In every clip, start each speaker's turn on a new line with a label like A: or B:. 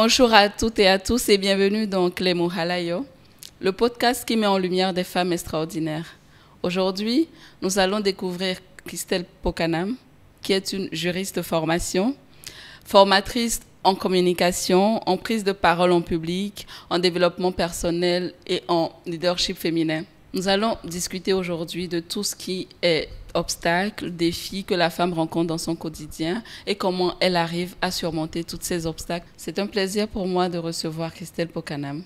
A: Bonjour à toutes et à tous et bienvenue dans Clémo Halayo, le podcast qui met en lumière des femmes extraordinaires. Aujourd'hui, nous allons découvrir Christelle Pokanam, qui est une juriste de formation, formatrice en communication, en prise de parole en public, en développement personnel et en leadership féminin. Nous allons discuter aujourd'hui de tout ce qui est obstacles, défis que la femme rencontre dans son quotidien et comment elle arrive à surmonter tous ces obstacles. C'est un plaisir pour moi de recevoir Christelle Pokanam.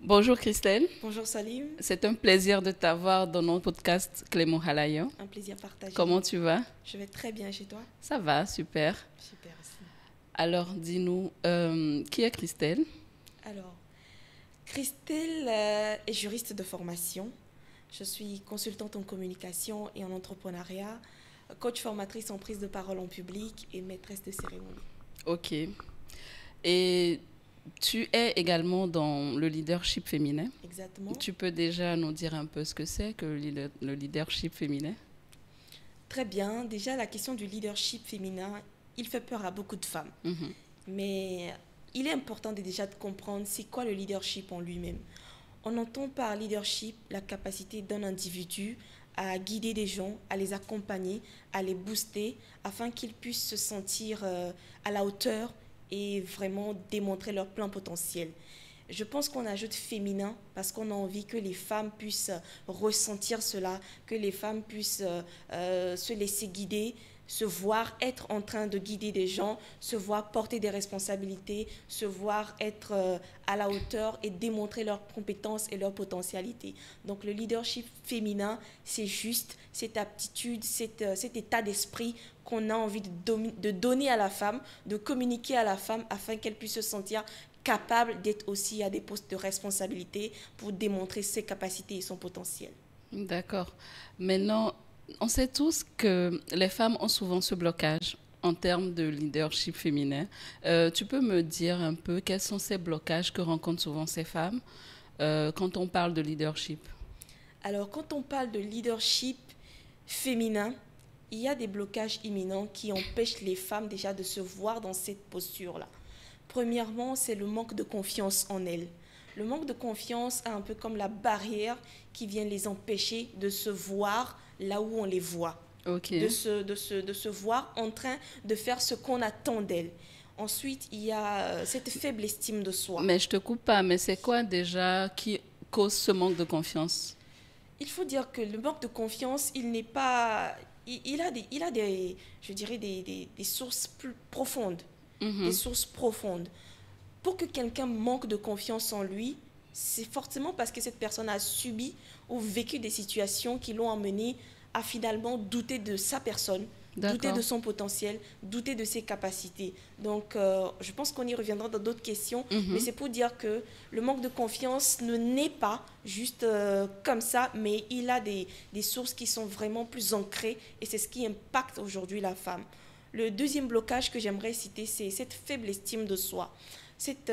A: Bonjour Christelle.
B: Bonjour Salim.
A: C'est un plaisir de t'avoir dans notre podcast Clémo Halayo.
B: Un plaisir partagé.
A: Comment tu vas?
B: Je vais très bien chez toi.
A: Ça va, super.
B: Super aussi.
A: Alors, dis-nous, qui est Christelle?
B: Alors, Christelle est juriste de formation. Je suis consultante en communication et en entrepreneuriat, coach formatrice en prise de parole en public et maîtresse de cérémonie.
A: Ok. Et tu es également dans le leadership féminin.
B: Exactement.
A: Tu peux déjà nous dire un peu ce que c'est que le leadership féminin?
B: Très bien. Déjà, la question du leadership féminin, il fait peur à beaucoup de femmes.
A: Mhm.
B: Mais il est important déjà de comprendre c'est quoi le leadership en lui-même. On entend par leadership la capacité d'un individu à guider des gens, à les accompagner, à les booster afin qu'ils puissent se sentir à la hauteur et vraiment démontrer leur plein potentiel. Je pense qu'on ajoute féminin parce qu'on a envie que les femmes puissent ressentir cela, que les femmes puissent se laisser guider, se voir être en train de guider des gens, se voir porter des responsabilités, se voir être à la hauteur et démontrer leurs compétences et leur potentialité. Donc le leadership féminin, c'est juste cette aptitude, cet état d'esprit qu'on a envie de donner à la femme, de communiquer à la femme afin qu'elle puisse se sentir capable d'être aussi à des postes de responsabilité pour démontrer ses capacités et son potentiel.
A: D'accord. Maintenant, on sait tous que les femmes ont souvent ce blocage en termes de leadership féminin. Tu peux me dire un peu quels sont ces blocages que rencontrent souvent ces femmes quand on parle de leadership?
B: Alors, quand on parle de leadership féminin, il y a des blocages imminents qui empêchent les femmes déjà de se voir dans cette posture-là. Premièrement, c'est le manque de confiance en elles. Le manque de confiance est un peu comme la barrière qui vient les empêcher de se voir là où on les voit.
A: Okay.
B: De se voir en train de faire ce qu'on attend d'elles. Ensuite, il y a cette faible estime de soi.
A: Mais je te coupe pas, mais c'est quoi déjà qui cause ce manque de confiance?
B: Il faut dire que le manque de confiance, il n'est pas... Il a des, je dirais, des sources plus profondes. Des sources profondes. Pour que quelqu'un manque de confiance en lui, c'est forcément parce que cette personne a subi ou vécu des situations qui l'ont amené à finalement douter de sa personne, douter de son potentiel, douter de ses capacités. Donc, je pense qu'on y reviendra dans d'autres questions, mais c'est pour dire que le manque de confiance ne naît pas juste comme ça, mais il a des sources qui sont vraiment plus ancrées et c'est ce qui impacte aujourd'hui la femme. Le deuxième blocage que j'aimerais citer, c'est cette faible estime de soi. Cette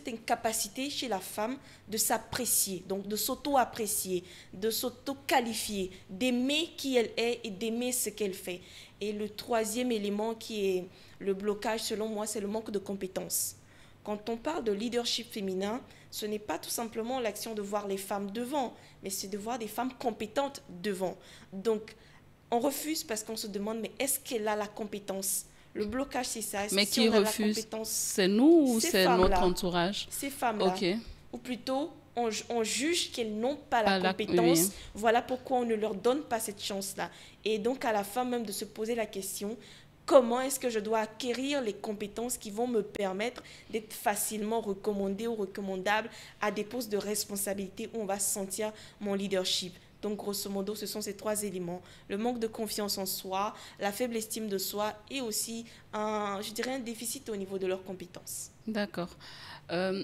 B: incapacité chez la femme de s'apprécier, donc de s'auto-apprécier, de s'auto-qualifier, d'aimer qui elle est et d'aimer ce qu'elle fait. Et le troisième élément qui est le blocage, selon moi, c'est le manque de compétences. Quand on parle de leadership féminin, ce n'est pas tout simplement l'action de voir les femmes devant, mais c'est de voir des femmes compétentes devant. Donc, on refuse parce qu'on se demande, mais est-ce qu'elle a la compétence? Le blocage, c'est ça.
A: Mais qui refuse? C'est nous ou c'est notre entourage?
B: Ces femmes-là.
A: Okay.
B: Ou plutôt, on juge qu'elles n'ont pas la compétence. Oui. Voilà pourquoi on ne leur donne pas cette chance-là. Et donc, à la fin même de se poser la question, comment est-ce que je dois acquérir les compétences qui vont me permettre d'être facilement recommandée ou recommandable à des postes de responsabilité où on va sentir mon leadership? Donc, grosso modo, ce sont ces trois éléments. Le manque de confiance en soi, la faible estime de soi et aussi, un déficit au niveau de leurs compétences.
A: D'accord.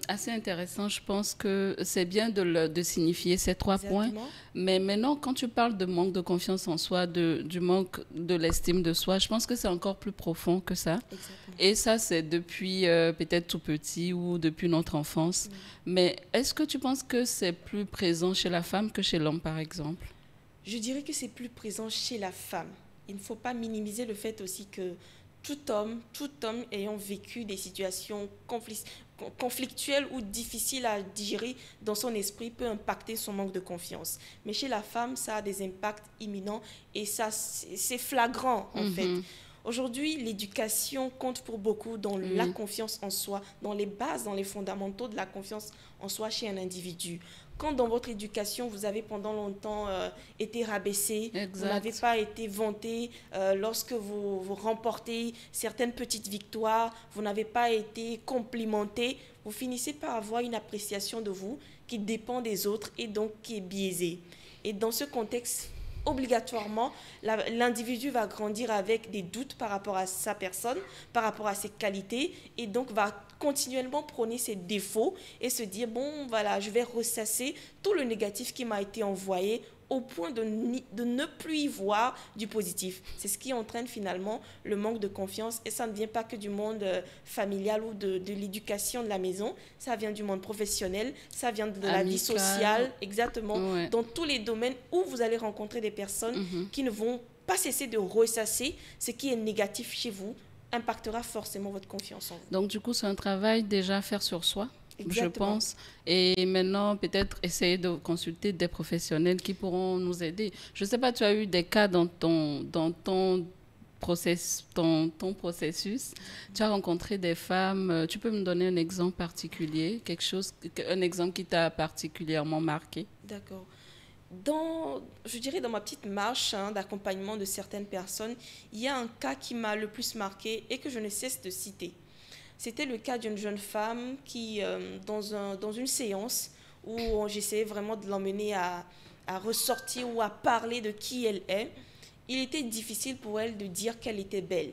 A: Assez intéressant. Je pense que c'est bien de signifier ces trois points. Mais maintenant, quand tu parles de manque de confiance en soi, du manque de l'estime de soi, je pense que c'est encore plus profond que ça. Et ça, c'est depuis peut-être tout petit ou depuis notre enfance. Mais est-ce que tu penses que c'est plus présent chez la femme que chez l'homme, par exemple?
B: Je dirais que c'est plus présent chez la femme. Il ne faut pas minimiser le fait aussi que tout homme ayant vécu des situations conflictuelles ou difficiles à digérer dans son esprit peut impacter son manque de confiance. Mais chez la femme, ça a des impacts imminents et ça, c'est flagrant en fait. Aujourd'hui, l'éducation compte pour beaucoup dans la confiance en soi, dans les bases, dans les fondamentaux de la confiance en soi chez un individu. Quand dans votre éducation, vous avez pendant longtemps été rabaissé, vous n'avez pas été vanté lorsque vous remportez certaines petites victoires, vous n'avez pas été complimenté, vous finissez par avoir une appréciation de vous qui dépend des autres et donc qui est biaisée. Et dans ce contexte, obligatoirement, l'individu va grandir avec des doutes par rapport à sa personne, par rapport à ses qualités, et donc va continuellement prôner ses défauts et se dire, bon, voilà, je vais ressasser tout le négatif qui m'a été envoyé au point de ne plus y voir du positif. C'est ce qui entraîne finalement le manque de confiance et ça ne vient pas que du monde familial ou de l'éducation de la maison, ça vient du monde professionnel, ça vient de la vie sociale, exactement, dans tous les domaines où vous allez rencontrer des personnes qui ne vont pas cesser de ressasser ce qui est négatif chez vous, impactera forcément votre confiance en vous.
A: Donc du coup, c'est un travail déjà à faire sur soi.
B: Exactement.
A: Je pense. Et maintenant, peut-être essayer de consulter des professionnels qui pourront nous aider. Je ne sais pas, tu as eu des cas dans ton processus. Tu as rencontré des femmes. Tu peux me donner un exemple particulier, un exemple qui t'a particulièrement marqué?
B: D'accord. Je dirais dans ma petite marche d'accompagnement de certaines personnes, il y a un cas qui m'a le plus marqué et que je ne cesse de citer. C'était le cas d'une jeune femme qui, dans une séance où j'essayais vraiment de l'emmener à ressortir ou à parler de qui elle est, il était difficile pour elle de dire qu'elle était belle.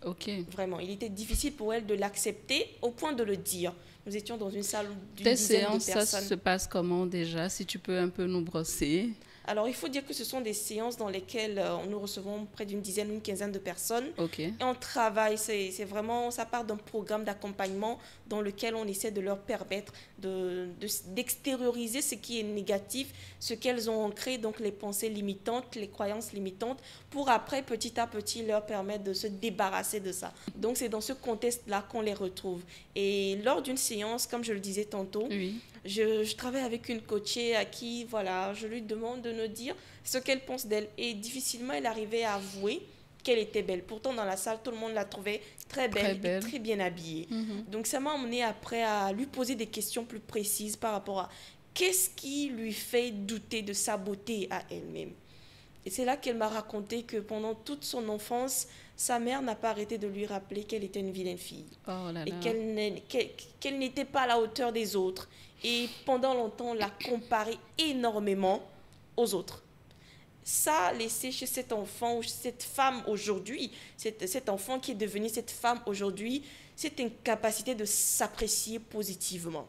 A: Ok.
B: Vraiment, il était difficile pour elle de l'accepter au point de le dire. Nous étions dans une salle d'une
A: Tes
B: dizaine
A: séances,
B: de personnes.
A: ça se passe comment déjà? Si tu peux un peu nous brosser.
B: Alors, il faut dire que ce sont des séances dans lesquelles nous recevons près d'une dizaine, une quinzaine de personnes.
A: Ok.
B: Et on travaille, c'est vraiment, ça part d'un programme d'accompagnement dans lequel on essaie de leur permettre d'extérioriser ce qui est négatif, ce qu'elles ont ancré, donc les pensées limitantes, les croyances limitantes, pour après, petit à petit, leur permettre de se débarrasser de ça. Donc, c'est dans ce contexte-là qu'on les retrouve. Et lors d'une séance, comme je le disais tantôt,
A: Oui.
B: Je travaille avec une coachée à qui, voilà, je lui demande de nous dire ce qu'elle pense d'elle. Et difficilement, elle arrivait à avouer qu'elle était belle. Pourtant, dans la salle, tout le monde la trouvait très belle. Et très bien habillée. Donc, ça m'a emmené après à lui poser des questions plus précises par rapport à qu'est-ce qui lui fait douter de sa beauté à elle-même. Et c'est là qu'elle m'a raconté que pendant toute son enfance, sa mère n'a pas arrêté de lui rappeler qu'elle était une vilaine fille.
A: Oh là là.
B: Et qu'elle n'était pas à la hauteur des autres. Et pendant longtemps, on l'a comparée énormément aux autres. Ça a laissé chez cet enfant ou cette femme aujourd'hui, cet enfant qui est devenu cette femme aujourd'hui, cette incapacité de s'apprécier positivement.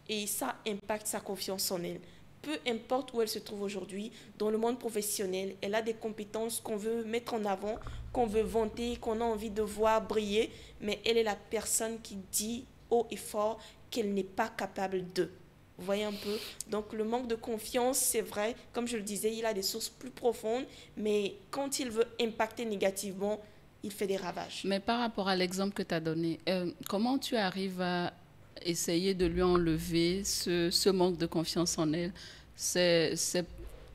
B: Et ça impacte sa confiance en elle. Peu importe où elle se trouve aujourd'hui, dans le monde professionnel, elle a des compétences qu'on veut mettre en avant, qu'on veut vanter, qu'on a envie de voir briller, mais elle est la personne qui dit haut et fort qu'elle n'est pas capable de. Vous voyez un peu? Donc le manque de confiance, c'est vrai, comme je le disais, il a des sources plus profondes, mais quand il veut impacter négativement, il fait des ravages.
A: Mais par rapport à l'exemple que tu as donné, comment tu arrives à essayer de lui enlever ce manque de confiance en elle? C'est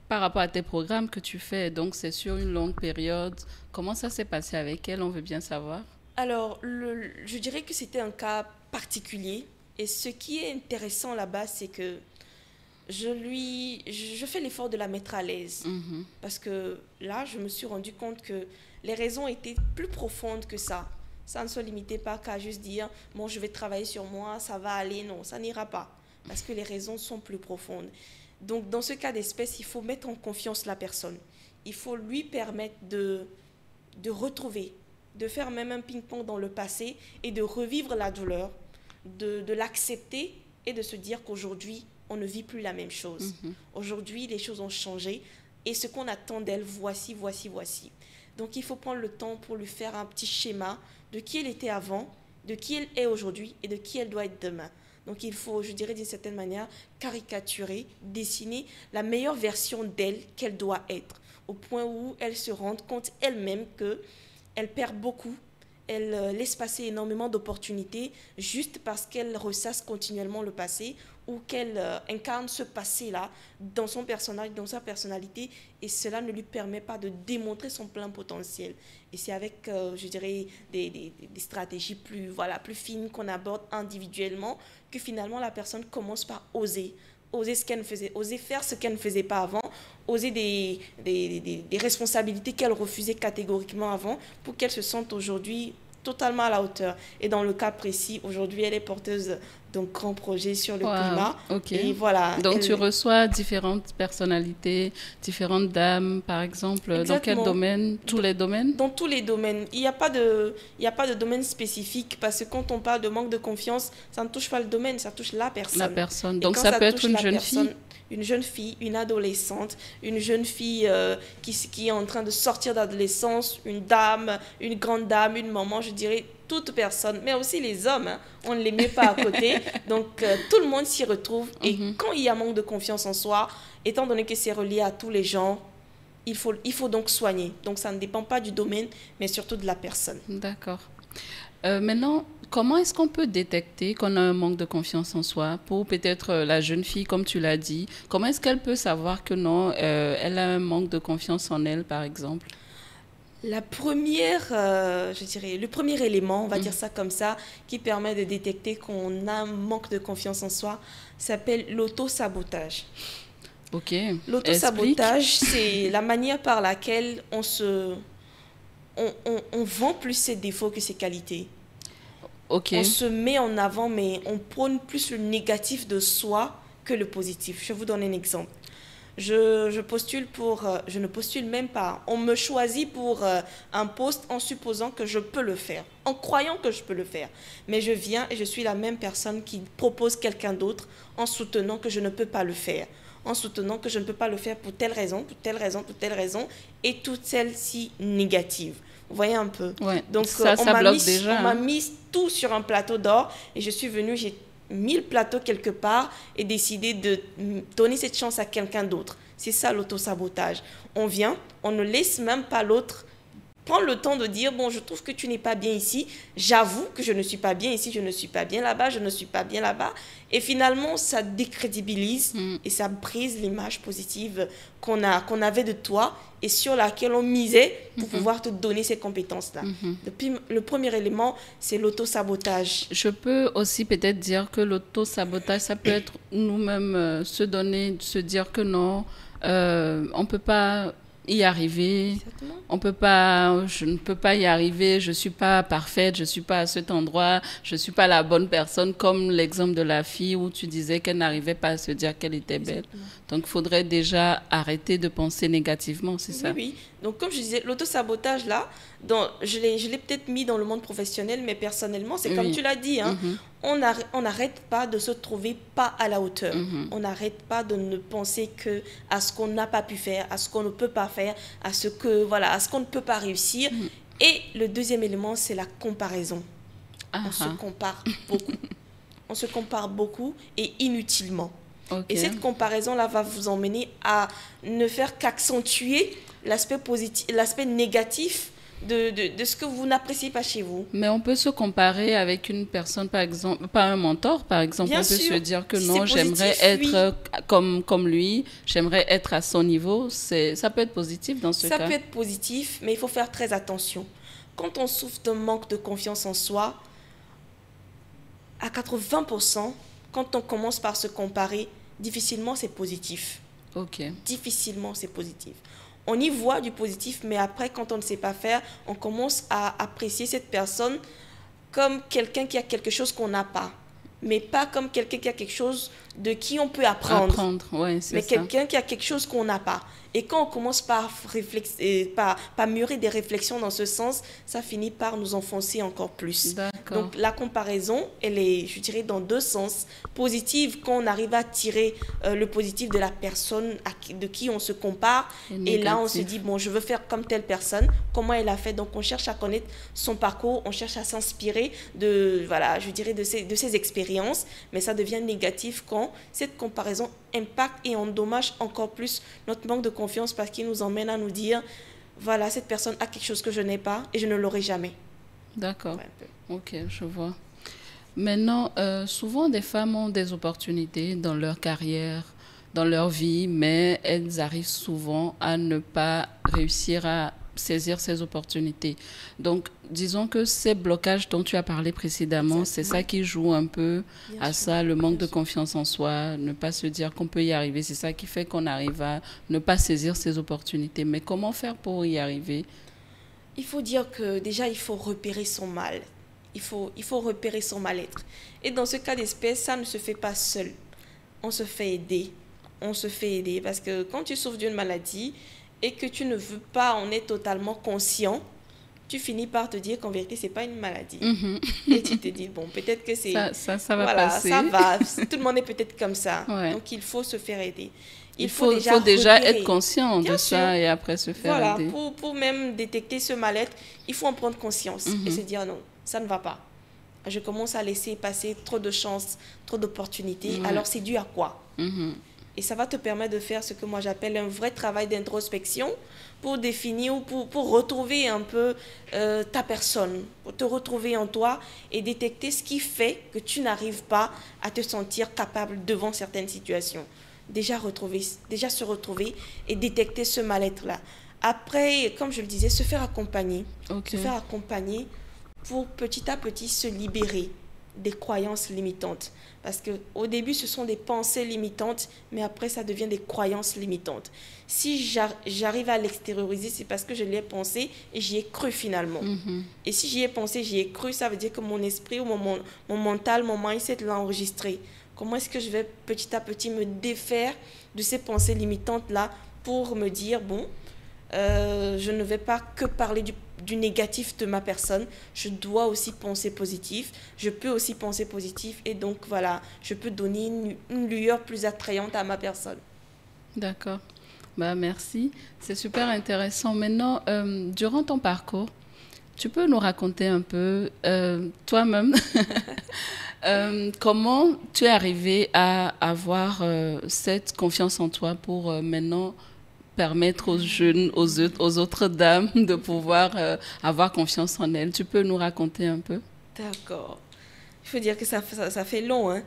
A: par rapport à tes programmes que tu fais, donc c'est sur une longue période. Comment ça s'est passé avec elle? On veut bien savoir.
B: Alors, je dirais que c'était un cas particulier. Et ce qui est intéressant là-bas, c'est que je fais l'effort de la mettre à l'aise. Parce que là, je me suis rendu compte que les raisons étaient plus profondes que ça. Ça ne se limitait pas qu'à juste dire, bon, je vais travailler sur moi, ça va aller. Non, ça n'ira pas. Parce que les raisons sont plus profondes. Donc, dans ce cas d'espèce, il faut mettre en confiance la personne. Il faut lui permettre de retrouver, de faire même un ping-pong dans le passé et de revivre la douleur, de l'accepter et de se dire qu'aujourd'hui, on ne vit plus la même chose. Aujourd'hui, les choses ont changé et ce qu'on attend d'elle, voici. Donc, il faut prendre le temps pour lui faire un petit schéma de qui elle était avant, de qui elle est aujourd'hui et de qui elle doit être demain. Donc, il faut, je dirais d'une certaine manière, caricaturer, dessiner la meilleure version d'elle qu'elle doit être, au point où elle se rende compte elle-même qu'elle perd beaucoup, elle laisse passer énormément d'opportunités juste parce qu'elle ressasse continuellement le passé ou qu'elle incarne ce passé-là dans son personnage, dans sa personnalité, et cela ne lui permet pas de démontrer son plein potentiel. Et c'est avec, je dirais, des stratégies plus fines qu'on aborde individuellement que finalement la personne commence par oser ce qu'elle faisait, oser faire ce qu'elle ne faisait pas avant, oser des responsabilités qu'elle refusait catégoriquement avant pour qu'elle se sente aujourd'hui totalement à la hauteur. Et dans le cas précis, aujourd'hui, elle est porteuse d'un grand projet sur le climat.
A: Ok.
B: Et voilà.
A: Donc, tu reçois différentes personnalités, différentes dames, par exemple.
B: Exactement.
A: Dans quel domaine? Tous les domaines?
B: Dans tous les domaines. Il n'y a pas de domaine spécifique parce que quand on parle de manque de confiance, ça ne touche pas le domaine, ça touche la personne.
A: La personne. Donc, ça peut être une jeune fille?
B: Une jeune fille, une adolescente, une jeune fille qui est en train de sortir d'adolescence, une dame, une grande dame, une maman, je dirais toute personne, mais aussi les hommes, hein, on ne les met pas à côté, donc tout le monde s'y retrouve. Et quand il y a manque de confiance en soi, étant donné que c'est relié à tous les gens, il faut donc soigner. Donc ça ne dépend pas du domaine, mais surtout de la personne.
A: D'accord. Maintenant, comment est-ce qu'on peut détecter qu'on a un manque de confiance en soi? Pour peut-être la jeune fille, comme tu l'as dit, comment est-ce qu'elle peut savoir que non, elle a un manque de confiance en elle, par exemple?
B: La première, je dirais, le premier élément, on va dire ça comme ça, qui permet de détecter qu'on a un manque de confiance en soi, s'appelle l'auto-sabotage.
A: Ok.
B: L'auto-sabotage, c'est la manière par laquelle on vend plus ses défauts que ses qualités.
A: Ok.
B: On se met en avant, mais on prône plus le négatif de soi que le positif. Je vous donne un exemple. Je postule je ne postule même pas. On me choisit pour un poste en supposant que je peux le faire, en croyant que je peux le faire. Mais je viens et je suis la même personne qui propose quelqu'un d'autre en soutenant que je ne peux pas le faire. En soutenant que je ne peux pas le faire pour telle raison, pour telle raison, pour telle raison, et toutes celles-ci négatives. Vous voyez un peu?
A: Ouais,
B: donc,
A: ça bloque déjà.
B: On m'a mis tout sur un plateau d'or et je suis venue, j'ai mis le plateau quelque part et décidé de donner cette chance à quelqu'un d'autre. C'est ça l'auto-sabotage. On vient, on ne laisse même pas l'autre prendre le temps de dire, bon, je trouve que tu n'es pas bien ici, j'avoue que je ne suis pas bien ici, je ne suis pas bien là-bas, je ne suis pas bien là-bas. Et finalement, ça décrédibilise et ça brise l'image positive qu'on avait de toi et sur laquelle on misait pour pouvoir te donner ces compétences-là. Depuis, le premier élément, c'est l'auto-sabotage.
A: Je peux aussi peut-être dire que l'auto-sabotage, ça peut être nous-mêmes se dire que non, on ne peut pas y arriver.
B: Exactement.
A: Je ne peux pas y arriver, je ne suis pas parfaite, je ne suis pas à cet endroit, je ne suis pas la bonne personne, comme l'exemple de la fille où tu disais qu'elle n'arrivait pas à se dire qu'elle était belle.
B: Exactement.
A: Donc, il faudrait déjà arrêter de penser négativement, c'est ça?
B: Oui. Donc, comme je disais, l'auto-sabotage, là, je l'ai peut-être mis dans le monde professionnel, mais personnellement, c'est comme tu l'as dit, hein, on n'arrête pas de se trouver pas à la hauteur. On n'arrête pas de ne penser que à ce qu'on n'a pas pu faire, à ce qu'on ne peut pas faire, à ce qu'on ne peut pas réussir. Et le deuxième élément, c'est la comparaison. On se compare beaucoup. On se compare beaucoup et inutilement.
A: Okay.
B: Et cette comparaison-là va vous emmener à ne faire qu'accentuer l'aspect négatif de ce que vous n'appréciez pas chez vous.
A: Mais on peut se comparer avec une personne, par exemple, pas un mentor, par exemple.
B: Bien
A: on peut
B: sûr,
A: se dire que
B: si
A: non,
B: c'est
A: j'aimerais
B: positif,
A: être comme lui, j'aimerais être à son niveau. Ça peut être positif dans ce cas.
B: Ça peut être positif, mais il faut faire très attention. Quand on souffre d'un manque de confiance en soi, à 80%, quand on commence par se comparer, difficilement c'est positif.
A: Ok.
B: Difficilement c'est positif. On y voit du positif, mais après, quand on ne sait pas faire, on commence à apprécier cette personne comme quelqu'un qui a quelque chose qu'on n'a pas, mais pas comme quelqu'un qui a quelque chose de qui on peut apprendre.
A: Ouais, c'est
B: mais
A: ça.
B: quelqu'un qui a quelque chose qu'on n'a pas. Et quand on commence par mûrir des réflexions dans ce sens, ça finit par nous enfoncer encore plus.
A: D'accord.
B: Donc la comparaison, elle est, je dirais, dans deux sens. Positive, quand on arrive à tirer le positif de la personne de qui on se compare. Et là, on se dit, bon, je veux faire comme telle personne. Comment elle a fait? Donc on cherche à connaître son parcours, on cherche à s'inspirer de, voilà, je dirais, de ses expériences. Mais ça devient négatif quand cette comparaison impacte et endommage encore plus notre manque de confiance parce qu'il nous emmène à nous dire, voilà, cette personne a quelque chose que je n'ai pas et je ne l'aurai jamais.
A: D'accord. Ouais, ok, je vois. Maintenant, souvent des femmes ont des opportunités dans leur carrière, dans leur vie, mais elles arrivent souvent à ne pas réussir à saisir ces opportunités. Donc, disons que ces blocages dont tu as parlé précédemment, c'est ça qui joue un peu à ça, le manque de confiance en soi, ne pas se dire qu'on peut y arriver. C'est ça qui fait qu'on arrive à ne pas saisir ces opportunités. Mais comment faire pour y arriver?
B: Il faut dire que déjà, il faut repérer son mal. Il faut repérer son mal-être. Et dans ce cas d'espèce, ça ne se fait pas seul. On se fait aider. On se fait aider parce que quand tu souffres d'une maladie et que tu ne veux pas en être totalement conscient, tu finis par te dire qu'en vérité, ce n'est pas une maladie. Et tu te dis, bon, peut-être que c'est...
A: Ça va
B: voilà,
A: passer.
B: ça va. Tout le monde est peut-être comme ça.
A: Ouais.
B: Donc, il faut se faire aider.
A: Il faut déjà être conscient
B: Bien
A: de
B: sûr.
A: ça et après se faire aider.
B: Voilà, pour même détecter ce mal-être, il faut en prendre conscience et se dire non, ça ne va pas. Je commence à laisser passer trop de chances, trop d'opportunités. Alors, c'est dû à quoi? Et ça va te permettre de faire ce que moi j'appelle un vrai travail d'introspection pour définir ou pour retrouver un peu ta personne, pour te retrouver en toi et détecter ce qui fait que tu n'arrives pas à te sentir capable devant certaines situations. Déjà se retrouver et détecter ce mal-être-là. Après, comme je le disais, se faire accompagner.
A: Okay.
B: Se faire accompagner pour petit à petit se libérer des croyances limitantes. Parce qu'au début, ce sont des pensées limitantes, mais après, ça devient des croyances limitantes. Si j'arrive à l'extérioriser, c'est parce que je l'y ai pensé et j'y ai cru finalement. Et si j'y ai pensé, j'y ai cru, ça veut dire que mon esprit ou mon mental, mon mindset l'a enregistré. Comment est-ce que je vais petit à petit me défaire de ces pensées limitantes-là pour me dire, bon, je ne vais pas que parler du négatif de ma personne, je dois aussi penser positif, je peux aussi penser positif et donc voilà, je peux donner une lueur plus attrayante à ma personne.
A: D'accord. Bah, merci. C'est super intéressant. Maintenant, durant ton parcours, tu peux nous raconter un peu toi-même comment tu es arrivé à avoir cette confiance en toi pour maintenant permettre aux jeunes, aux autres dames de pouvoir avoir confiance en elles. Tu peux nous raconter un peu?
B: D'accord. Il faut dire que ça fait long, hein.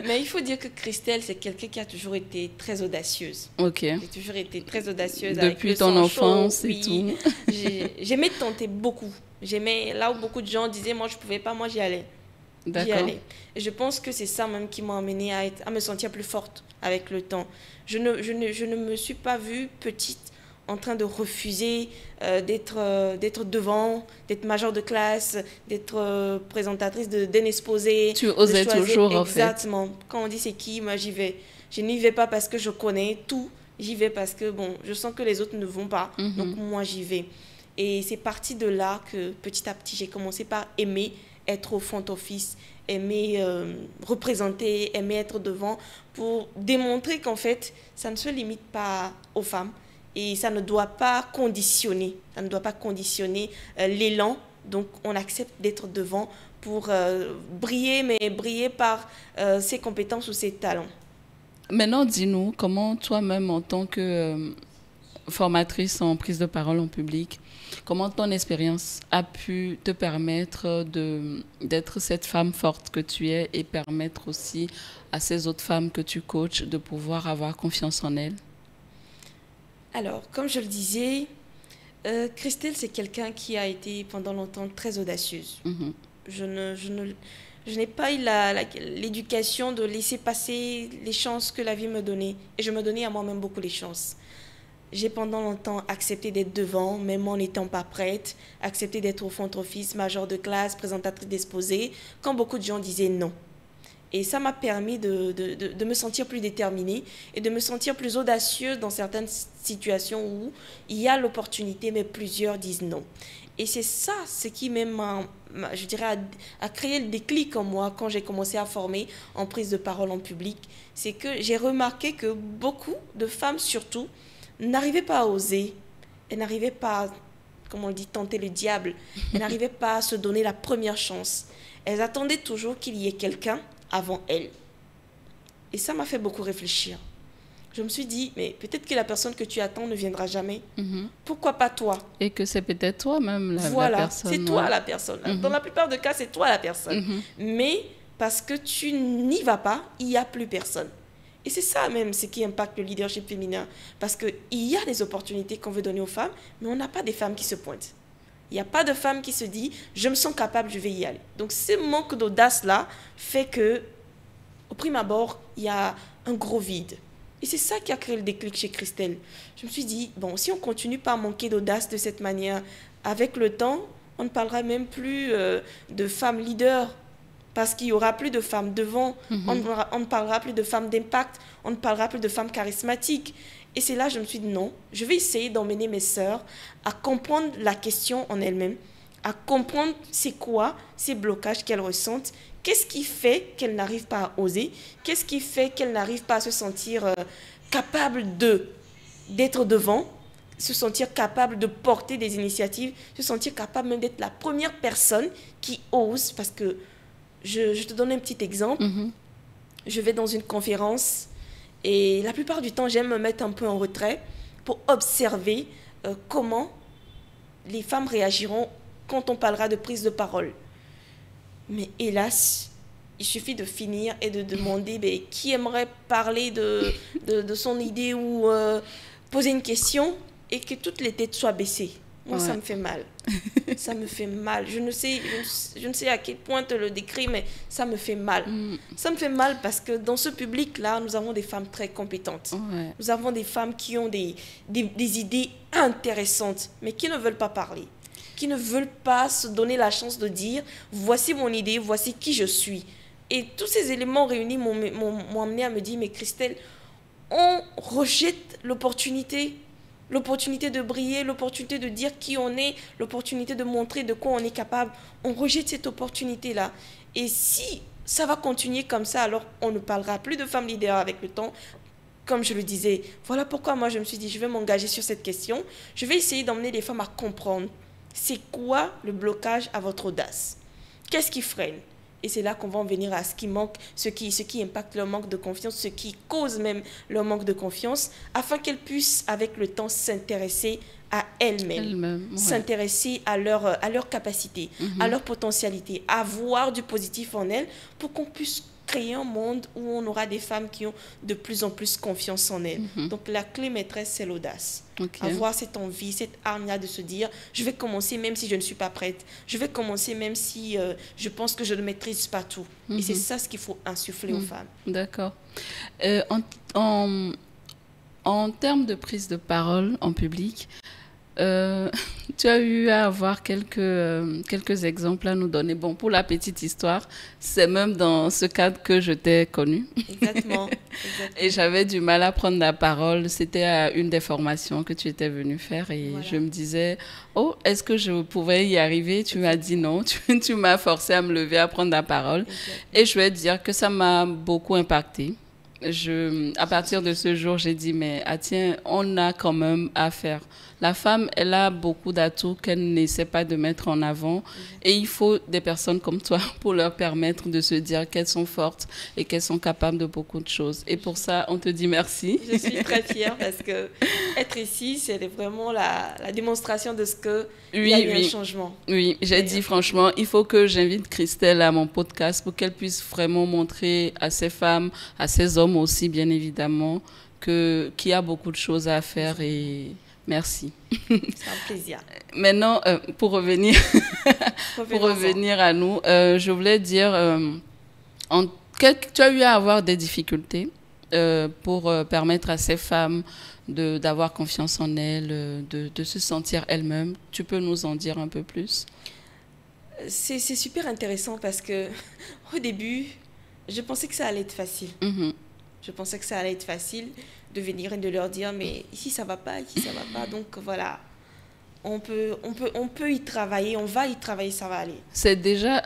B: Mais il faut dire que Christelle, c'est quelqu'un qui a toujours été très audacieuse.
A: Ok.
B: J'ai toujours été très audacieuse.
A: Depuis ton enfance et tout.
B: J'aimais tenter beaucoup. J'aimais là où beaucoup de gens disaient, moi je ne pouvais pas, moi j'y allais. J'y allais. Et je pense que c'est ça même qui m'a amenée à me sentir plus forte avec le temps. Je ne me suis pas vue petite en train de refuser d'être devant, d'être majeure de classe, d'être présentatrice d'un exposé.
A: Tu osais toujours, en fait.
B: Exactement. Quand on dit c'est qui, moi j'y vais. Je n'y vais pas parce que je connais tout. J'y vais parce que, bon, je sens que les autres ne vont pas. Donc moi j'y vais. Et c'est parti de là que petit à petit, j'ai commencé par aimer être au front office, aimer représenter, aimer être devant pour démontrer qu'en fait, ça ne se limite pas aux femmes et ça ne doit pas conditionner, l'élan. Donc, on accepte d'être devant pour briller, mais briller par ses compétences ou ses talents.
A: Maintenant, dis-nous, comment toi-même, en tant que formatrice en prise de parole en public, comment ton expérience a pu te permettre d'être cette femme forte que tu es et permettre aussi à ces autres femmes que tu coaches de pouvoir avoir confiance en elles?
B: Alors, comme je le disais, Christelle, c'est quelqu'un qui a été pendant longtemps très audacieuse. Je n'ai pas eu l'éducation de laisser passer les chances que la vie me donnait. Et je me donnais à moi-même beaucoup les chances. J'ai pendant longtemps accepté d'être devant, même en n'étant pas prête, accepté d'être au front office, majeure de classe, présentatrice d'exposé, quand beaucoup de gens disaient non. Et ça m'a permis de me sentir plus déterminée et de me sentir plus audacieuse dans certaines situations où il y a l'opportunité, mais plusieurs disent non. Et c'est ça, ce qui même, je dirais, a créé le déclic en moi quand j'ai commencé à former en prise de parole en public. C'est que j'ai remarqué que beaucoup de femmes, surtout, n'arrivaient pas à oser. Elles n'arrivaient pas à, comme on le dit, tenter le diable. Elles n'arrivaient pas à se donner la première chance. Elles attendaient toujours qu'il y ait quelqu'un avant elles. Et ça m'a fait beaucoup réfléchir. Je me suis dit, mais peut-être que la personne que tu attends ne viendra jamais. Pourquoi pas toi?
A: Et que c'est peut-être toi-même la personne.
B: C'est toi la personne. Dans la plupart des cas, c'est toi la personne. Mais parce que tu n'y vas pas, il n'y a plus personne. Et c'est ça même ce qui impacte le leadership féminin. Parce qu'il y a des opportunités qu'on veut donner aux femmes, mais on n'a pas des femmes qui se pointent. Il n'y a pas de femme qui se dit « je me sens capable, je vais y aller ». Donc ce manque d'audace-là fait que, au prime abord, il y a un gros vide. Et c'est ça qui a créé le déclic chez Christelle. Je me suis dit, bon, si on continue par manquer d'audace de cette manière, avec le temps, on ne parlera même plus de femmes leaders, parce qu'il n'y aura plus de femmes devant, on ne parlera plus de femmes d'impact, on ne parlera plus de femmes charismatiques. Et c'est là que je me suis dit, non, je vais essayer d'emmener mes sœurs à comprendre la question en elles-mêmes, à comprendre c'est quoi ces blocages qu'elles ressentent, qu'est-ce qui fait qu'elles n'arrivent pas à oser, qu'est-ce qui fait qu'elles n'arrivent pas à se sentir capables d'être devant, se sentir capables de porter des initiatives, se sentir capables même d'être la première personne qui ose, parce que je te donne un petit exemple, je vais dans une conférence et la plupart du temps, j'aime me mettre un peu en retrait pour observer comment les femmes réagiront quand on parlera de prise de parole. Mais hélas, il suffit de finir et de demander qui aimerait parler de son idée ou poser une question et que toutes les têtes soient baissées. Moi, ça me fait mal. Ça me fait mal. Je ne sais à quel point te le décrire, mais ça me fait mal. Ça me fait mal parce que dans ce public-là, nous avons des femmes très compétentes. Nous avons des femmes qui ont des idées intéressantes, mais qui ne veulent pas parler, qui ne veulent pas se donner la chance de dire « voici mon idée, voici qui je suis ». Et tous ces éléments réunis m'ont amené à me dire « mais Christelle, on rejette l'opportunité de briller, l'opportunité de dire qui on est, l'opportunité de montrer de quoi on est capable. On rejette cette opportunité-là. Et si ça va continuer comme ça, alors on ne parlera plus de femmes leaders avec le temps. Comme je le disais, voilà pourquoi moi je me suis dit, je vais m'engager sur cette question. Je vais essayer d'emmener les femmes à comprendre c'est quoi le blocage à votre audace. Qu'est-ce qui freine? Et c'est là qu'on va en venir à ce qui manque, ce qui impacte leur manque de confiance, ce qui cause même leur manque de confiance, afin qu'elles puissent, avec le temps, s'intéresser à elles-mêmes, s'intéresser à leur capacité, à leur potentialité, à voir du positif en elles, pour qu'on puisse créer un monde où on aura des femmes qui ont de plus en plus confiance en elles. Donc la clé maîtresse, c'est l'audace. Avoir cette envie, cette hargne-là de se dire, je vais commencer même si je ne suis pas prête. Je vais commencer même si je pense que je ne maîtrise pas tout. Et c'est ça ce qu'il faut insuffler aux femmes.
A: D'accord. En termes de prise de parole en public, tu as eu à avoir quelques exemples à nous donner. Bon, pour la petite histoire, c'est même dans ce cadre que je t'ai connue.
B: Exactement.
A: Et j'avais du mal à prendre la parole. C'était à une des formations que tu étais venue faire et je me disais, oh, est-ce que je pouvais y arriver? Tu m'as dit non. Tu m'as forcé à me lever, à prendre la parole. Et je vais te dire que ça m'a beaucoup impactée. À partir de ce jour, j'ai dit, mais tiens, on a quand même à faire. La femme, elle a beaucoup d'atouts qu'elle n'essaie pas de mettre en avant. Et il faut des personnes comme toi pour leur permettre de se dire qu'elles sont fortes et qu'elles sont capables de beaucoup de choses. Et pour ça, on te dit merci.
B: Je suis très fière parce que être ici, c'est vraiment la démonstration de ce qu'il y a eu un changement.
A: Oui, j'ai dit franchement, il faut que j'invite Christelle à mon podcast pour qu'elle puisse vraiment montrer à ces femmes, à ces hommes aussi, bien évidemment, qu'il y a beaucoup de choses à faire et... Merci.
B: C'est un plaisir.
A: Maintenant, pour revenir à nous, je voulais dire, tu as eu à avoir des difficultés pour permettre à ces femmes d'avoir confiance en elles, de se sentir elles-mêmes. Tu peux nous en dire un peu plus?
B: C'est super intéressant parce que au début, Je pensais que ça allait être facile. Je pensais que ça allait être facile de venir et de leur dire, mais ici ça va pas, ici ça va pas. Donc voilà, on peut y travailler, on va y travailler, ça va aller.
A: C'est déjà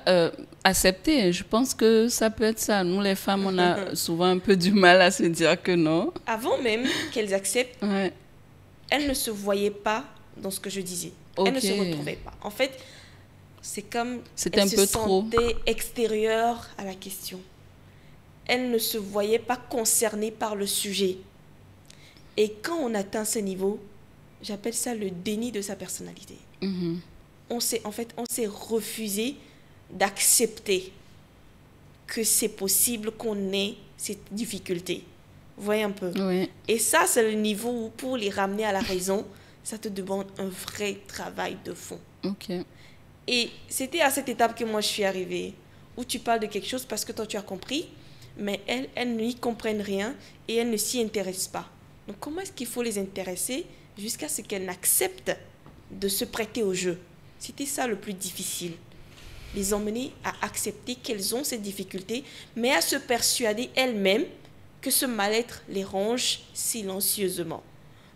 A: accepté. Je pense que ça peut être ça. Nous, les femmes, on a souvent un peu du mal à se dire que non.
B: Avant même qu'elles acceptent,
A: Ouais.
B: elles ne se voyaient pas dans ce que je disais.
A: Ok.
B: Elles ne se retrouvaient pas. En fait, c'est comme
A: C'était
B: elles
A: un
B: se
A: peu trop.
B: sentaient extérieures à la question. Elles ne se voyaient pas concernées par le sujet. Et quand on atteint ce niveau, j'appelle ça le déni de sa personnalité.
A: Mhm.
B: On s'est refusé d'accepter que c'est possible qu'on ait cette difficulté. Vous voyez un peu?
A: Oui.
B: Et ça, c'est le niveau où, pour les ramener à la raison, ça te demande un vrai travail de fond.
A: Ok.
B: Et c'était à cette étape que moi, je suis arrivée, où tu parles de quelque chose parce que toi, tu as compris, mais elles n'y comprennent rien et elles ne s'y intéressent pas. Donc, comment est-ce qu'il faut les intéresser jusqu'à ce qu'elles n'acceptent de se prêter au jeu? C'était ça le plus difficile. Les emmener à accepter qu'elles ont ces difficultés, mais à se persuader elles-mêmes que ce mal-être les ronge silencieusement.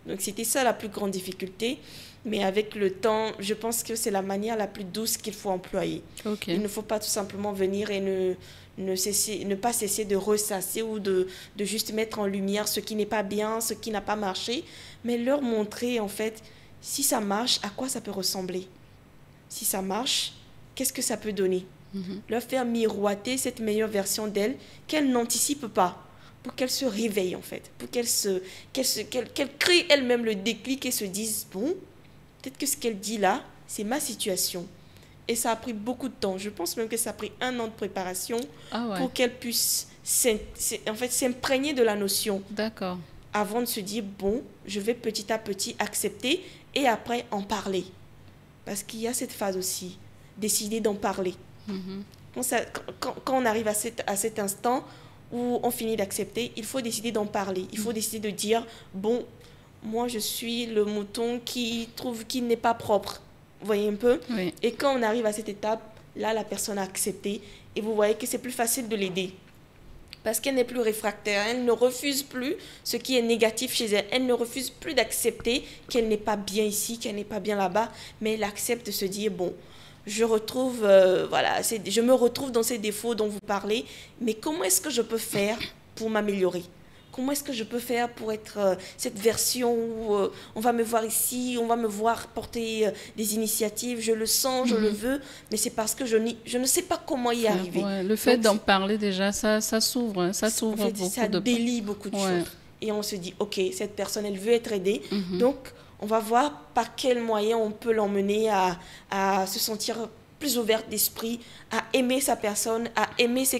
B: Donc, c'était ça la plus grande difficulté. Mais avec le temps, je pense que c'est la manière la plus douce qu'il faut employer.
A: Ok.
B: Il ne faut pas tout simplement venir et ne pas cesser de ressasser ou de juste mettre en lumière ce qui n'est pas bien, ce qui n'a pas marché, mais leur montrer en fait, si ça marche, à quoi ça peut ressembler. Si ça marche, qu'est-ce que ça peut donner. Leur faire miroiter cette meilleure version d'elle qu'elle n'anticipe pas, pour qu'elle se réveille en fait, pour qu'elle crée elle-même le déclic et se dise, bon, peut-être que ce qu'elle dit là, c'est ma situation. Et ça a pris beaucoup de temps. Je pense même que ça a pris 1 an de préparation pour qu'elle puisse s'imprégner de la notion.
A: D'accord.
B: Avant de se dire, bon, je vais petit à petit accepter et après en parler. Parce qu'il y a cette phase aussi, décider d'en parler. Quand on arrive à cet instant où on finit d'accepter, il faut décider d'en parler. Il faut décider de dire, bon, moi je suis le mouton qui trouve qu'il n'est pas propre. Vous voyez un peu?
A: Oui.
B: Et quand on arrive à cette étape, là, la personne a accepté. Et vous voyez que c'est plus facile de l'aider. Parce qu'elle n'est plus réfractaire. Elle ne refuse plus ce qui est négatif chez elle. Elle ne refuse plus d'accepter qu'elle n'est pas bien ici, qu'elle n'est pas bien là-bas. Mais elle accepte de se dire, bon, je me retrouve dans ces défauts dont vous parlez. Mais comment est-ce que je peux faire pour m'améliorer? Comment est-ce que je peux faire pour être cette version où on va me voir ici, on va me voir porter des initiatives, je le sens, je le veux, mais c'est parce que je ne sais pas comment y arriver.
A: Ouais, le fait d'en parler déjà, ça s'ouvre, hein, ça s'ouvre
B: en fait,
A: beaucoup
B: ça délie beaucoup de choses. Et on se dit, ok, cette personne, elle veut être aidée, donc on va voir par quels moyens on peut l'emmener à se sentir plus ouverte d'esprit, à aimer sa personne, à aimer ses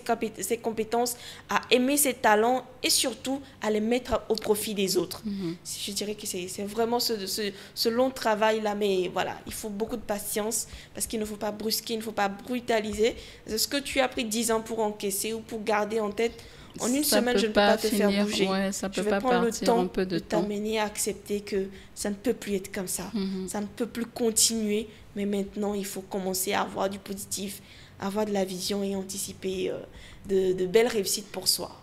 B: compétences, à aimer ses talents et surtout à les mettre au profit des autres. Je dirais que c'est vraiment ce long travail-là, mais voilà, il faut beaucoup de patience parce qu'il ne faut pas brusquer, il ne faut pas brutaliser. Ce que tu as pris 10 ans pour encaisser ou pour garder en tête, en une semaine, je ne peux pas te faire bouger.
A: Je vais prendre le temps de
B: t'amener à accepter que ça ne peut plus être comme ça. Ça ne peut plus continuer. Mais maintenant, il faut commencer à avoir du positif, avoir de la vision et anticiper de belles réussites pour soi.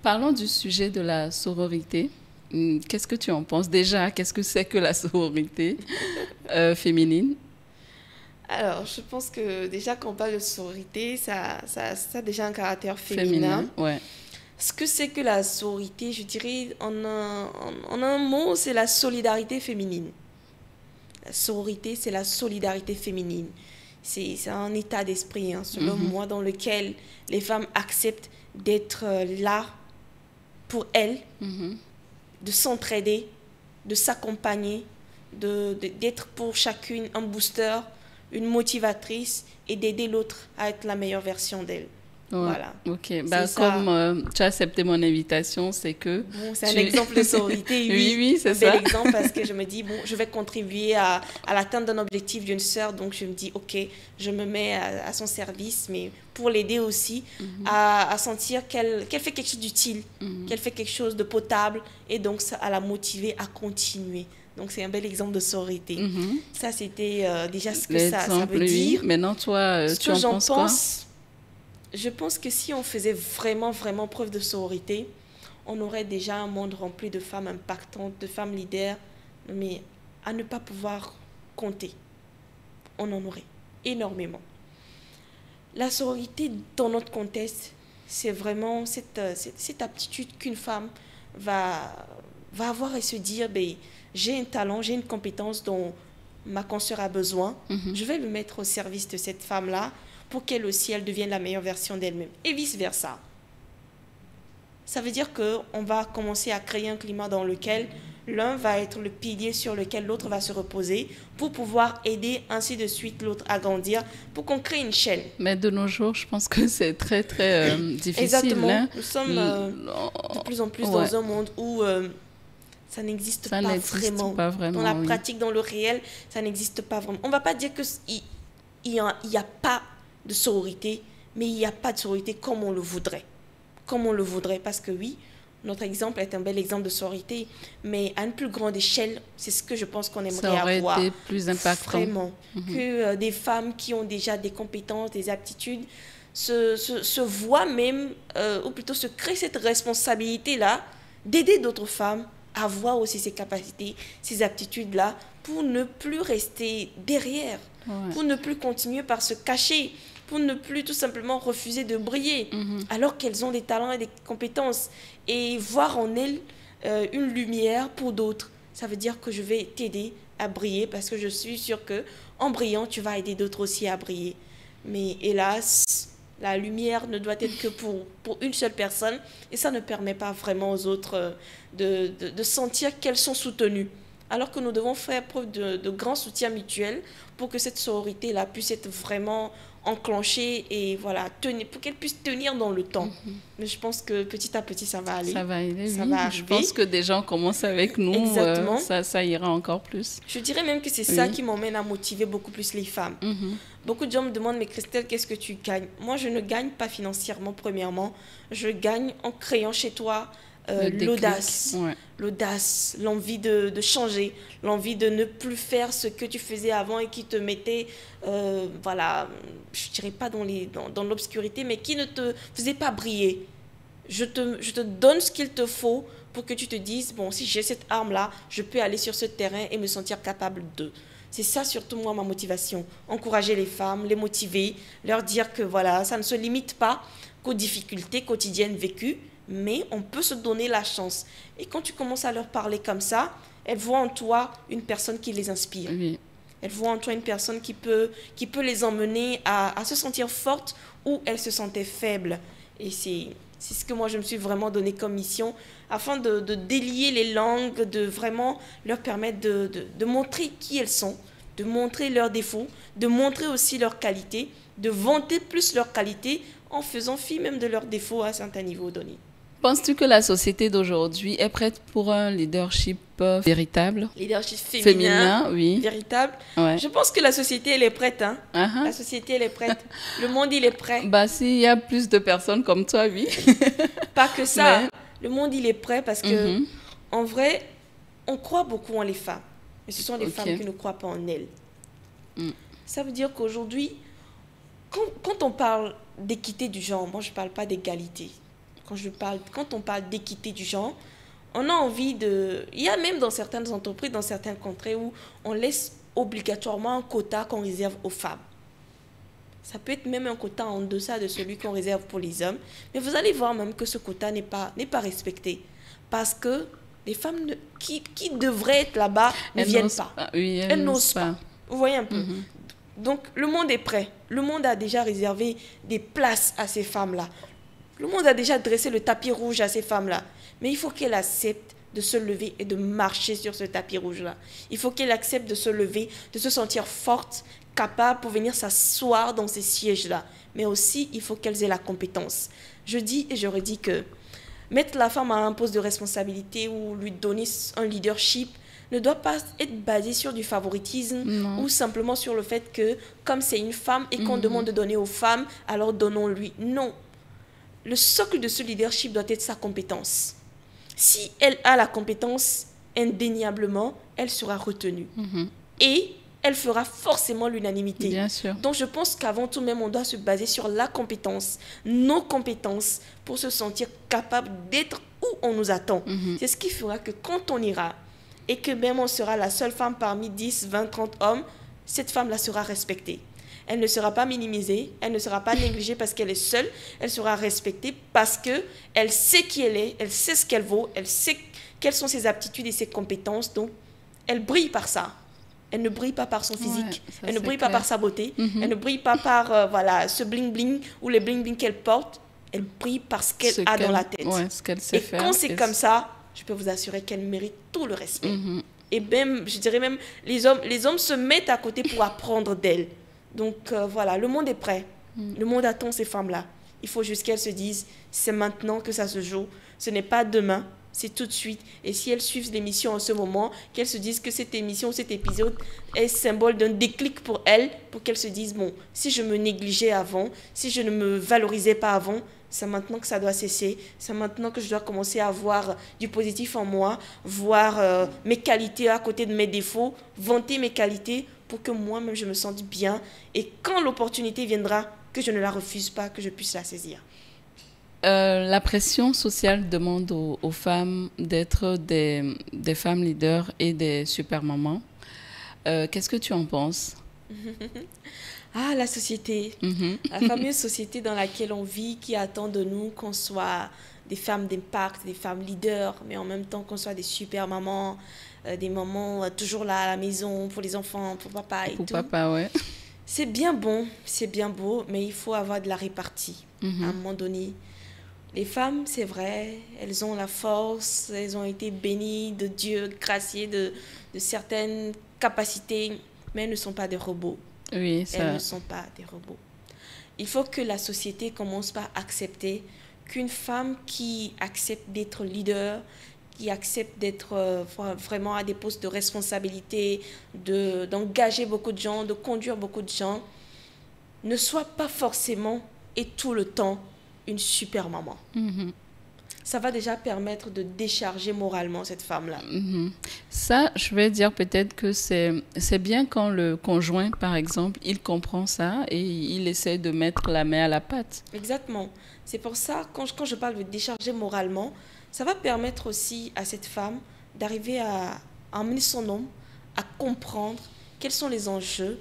A: Parlons du sujet de la sororité. Qu'est-ce que tu en penses déjà? Qu'est-ce que c'est que la sororité féminine?
B: Alors, je pense que déjà, quand on parle de sororité, ça a déjà un caractère féminin.
A: Ouais.
B: Ce que c'est que la sororité, je dirais, en un mot, c'est la solidarité féminine. La sororité, c'est la solidarité féminine. C'est un état d'esprit, hein, selon moi, dans lequel les femmes acceptent d'être là pour elles, de s'entraider, de s'accompagner, d'être pour chacune un booster, une motivatrice et d'aider l'autre à être la meilleure version d'elle.
A: Ouais.
B: Voilà.
A: Ok. Comme tu as accepté mon invitation, c'est que...
B: Bon, c'est un exemple de sororité,
A: oui, c'est ça.
B: Un bel exemple parce que je me dis, bon, je vais contribuer à l'atteinte d'un objectif d'une sœur. Donc, je me dis, ok, je me mets à son service, mais pour l'aider aussi à sentir qu'elle fait quelque chose d'utile, qu'elle fait quelque chose de potable et donc ça, à la motiver à continuer. Donc, c'est un bel exemple de sororité. Ça, c'était déjà ce que ça veut dire.
A: Maintenant, toi, tu en penses quoi?
B: Je pense que si on faisait vraiment, vraiment preuve de sororité, on aurait déjà un monde rempli de femmes impactantes, de femmes leaders, mais à ne pas pouvoir compter. On en aurait énormément. La sororité, dans notre contexte, c'est vraiment cette aptitude qu'une femme va avoir et se dire, ben, j'ai un talent, j'ai une compétence dont ma consoeur a besoin, je vais le mettre au service de cette femme-là pour qu'elle aussi, elle devienne la meilleure version d'elle-même. Et vice-versa. Ça veut dire qu'on va commencer à créer un climat dans lequel l'un va être le pilier sur lequel l'autre va se reposer pour pouvoir aider ainsi de suite l'autre à grandir, pour qu'on crée une chaîne.
A: Mais de nos jours, je pense que c'est très, très difficile.
B: Exactement.
A: Hein?
B: Nous sommes de plus en plus dans un monde où ça n'existe pas vraiment. Dans la pratique, dans le réel, ça n'existe pas vraiment. On ne va pas dire qu'il n'y a pas de sororité, mais il n'y a pas de sororité comme on le voudrait. Parce que oui, notre exemple est un bel exemple de sororité, mais à une plus grande échelle, c'est ce que je pense qu'on aimerait avoir.
A: Ça aurait été plus impactant.
B: Vraiment. Que des femmes qui ont déjà des compétences, des aptitudes, se voient même, ou plutôt se créent cette responsabilité-là d'aider d'autres femmes à avoir aussi ces capacités, ces aptitudes-là, pour ne plus rester derrière, pour ne plus continuer par se cacher, pour ne plus tout simplement refuser de briller, alors qu'elles ont des talents et des compétences, et voir en elles une lumière pour d'autres. Ça veut dire que je vais t'aider à briller, parce que je suis sûre que en brillant, tu vas aider d'autres aussi à briller. Mais hélas, la lumière ne doit être que pour une seule personne, et ça ne permet pas vraiment aux autres de sentir qu'elles sont soutenues. Alors que nous devons faire preuve de grand soutien mutuel pour que cette sororité-là puisse être vraiment enclenchée et voilà, pour qu'elle puisse tenir dans le temps. Mais je pense que petit à petit, ça va aller.
A: Ça va aller,
B: ça va arriver.
A: Je pense que des gens commencent avec nous.
B: Exactement.
A: Ça ira encore plus.
B: Je dirais même que c'est ça qui m'emmène à motiver beaucoup plus les femmes. Beaucoup de gens me demandent, mais Christelle, qu'est-ce que tu gagnes? Moi, je ne gagne pas financièrement, premièrement. Je gagne en créant chez toi l'audace, l'envie de changer, l'envie de ne plus faire ce que tu faisais avant et qui te mettait, voilà, je dirais pas dans l'obscurité, mais qui ne te faisait pas briller. Je te donne ce qu'il te faut pour que tu te dises, bon, si j'ai cette arme-là, je peux aller sur ce terrain et me sentir capable de. C'est ça surtout moi ma motivation. Encourager les femmes, les motiver, leur dire que voilà, ça ne se limite pas qu'aux difficultés quotidiennes vécues, mais on peut se donner la chance. Et quand tu commences à leur parler comme ça, elles voient en toi une personne qui les inspire.
A: Oui.
B: Elles voient en toi une personne qui peut les emmener à se sentir fortes où elles se sentaient faibles. Et c'est ce que moi je me suis vraiment donné comme mission, afin de délier les langues, de vraiment leur permettre de montrer qui elles sont, de montrer leurs défauts, de montrer aussi leurs qualités, de vanter plus leurs qualités en faisant fi même de leurs défauts à certains niveaux donnés.
A: Penses-tu que la société d'aujourd'hui est prête pour un leadership véritable?
B: Leadership féminin,
A: oui.
B: Véritable.
A: Ouais.
B: Je pense que la société, elle est prête. Hein? La société, elle est prête. Le monde, il est prêt.
A: Bah, s'il y a plus de personnes comme toi, oui.
B: Pas que ça. Mais... Le monde, il est prêt parce que, en vrai, on croit beaucoup en les femmes. Mais ce sont les femmes qui ne croient pas en elles. Ça veut dire qu'aujourd'hui, quand on parle d'équité du genre, moi, je ne parle pas d'égalité. Quand on parle d'équité du genre, on a envie de... Il y a même dans certaines entreprises, dans certains contrées où on laisse obligatoirement un quota qu'on réserve aux femmes. Ça peut être même un quota en deçà de celui qu'on réserve pour les hommes. Mais vous allez voir même que ce quota n'est pas respecté. Parce que les femmes qui devraient être là-bas ne viennent pas.
A: Oui,
B: elles n'osent pas. Vous voyez un peu. Donc, le monde est prêt. Le monde a déjà réservé des places à ces femmes-là. Le monde a déjà dressé le tapis rouge à ces femmes-là. Mais il faut qu'elles acceptent de se lever et de marcher sur ce tapis rouge-là. Il faut qu'elles acceptent de se lever, de se sentir fortes, capables pour venir s'asseoir dans ces sièges-là. Mais aussi, il faut qu'elles aient la compétence. Je dis et je redis que mettre la femme à un poste de responsabilité ou lui donner un leadership ne doit pas être basé sur du favoritisme ou simplement sur le fait que, comme c'est une femme et qu'on demande de donner aux femmes, alors donnons-lui. Non. Le socle de ce leadership doit être sa compétence. Si elle a la compétence, indéniablement, elle sera retenue. Et elle fera forcément l'unanimité.
A: Bien sûr.
B: Donc, je pense qu'avant tout même, on doit se baser sur la compétence, nos compétences, pour se sentir capable d'être où on nous attend. C'est ce qui fera que quand on ira, et que même on sera la seule femme parmi 10, 20, 30 hommes, cette femme-là sera respectée. Elle ne sera pas minimisée, elle ne sera pas négligée parce qu'elle est seule, elle sera respectée parce qu'elle sait qui elle est, elle sait ce qu'elle vaut, elle sait quelles sont ses aptitudes et ses compétences, donc elle brille par ça. Elle ne brille pas par son physique, elle ne brille pas par sa beauté, elle ne brille pas par voilà, ce bling-bling ou les bling-bling qu'elle porte, elle brille par ce qu'elle a dans la tête.
A: Ouais, ce qu'elle sait faire.
B: Et quand c'est comme ça, je peux vous assurer qu'elle mérite tout le respect. Et même, je dirais même, les hommes se mettent à côté pour apprendre d'elle. Donc voilà, le monde est prêt. Le monde attend ces femmes-là. Il faut juste qu'elles se disent, c'est maintenant que ça se joue. Ce n'est pas demain, c'est tout de suite. Et si elles suivent l'émission en ce moment, qu'elles se disent que cette émission, cet épisode est symbole d'un déclic pour elles, pour qu'elles se disent, bon, si je me négligeais avant, si je ne me valorisais pas avant, c'est maintenant que ça doit cesser. C'est maintenant que je dois commencer à voir du positif en moi, voir mes qualités à côté de mes défauts, vanter mes qualités pour que moi-même je me sente bien. Et quand l'opportunité viendra, que je ne la refuse pas, que je puisse la saisir.
A: La pression sociale demande aux femmes d'être des femmes leaders et des super mamans. Qu'est-ce que tu en penses?
B: Ah, la société. La fameuse société dans laquelle on vit, qui attend de nous qu'on soit des femmes d'impact, des femmes leaders, mais en même temps qu'on soit des super mamans, des mamans toujours là à la maison pour les enfants, pour papa et tout.
A: Pour papa, ouais.
B: C'est bien bon, c'est bien beau, mais il faut avoir de la répartie. À un moment donné, les femmes, c'est vrai, elles ont la force, elles ont été bénies de Dieu, graciées de certaines capacités, mais elles ne sont pas des robots.
A: Oui, ça...
B: Elles ne sont pas des robots. Il faut que la société commence par accepter qu'une femme qui accepte d'être leader, qui accepte d'être vraiment à des postes de responsabilité, d'engager beaucoup de gens, de conduire beaucoup de gens, ne soit pas forcément et tout le temps une super maman. Ça va déjà permettre de décharger moralement cette femme-là.
A: Ça, je vais dire peut-être que c'est bien quand le conjoint, par exemple, il comprend ça et il essaie de mettre la main à la pâte.
B: Exactement. C'est pour ça, quand je parle de décharger moralement, ça va permettre aussi à cette femme d'arriver à emmener son homme à comprendre quels sont les enjeux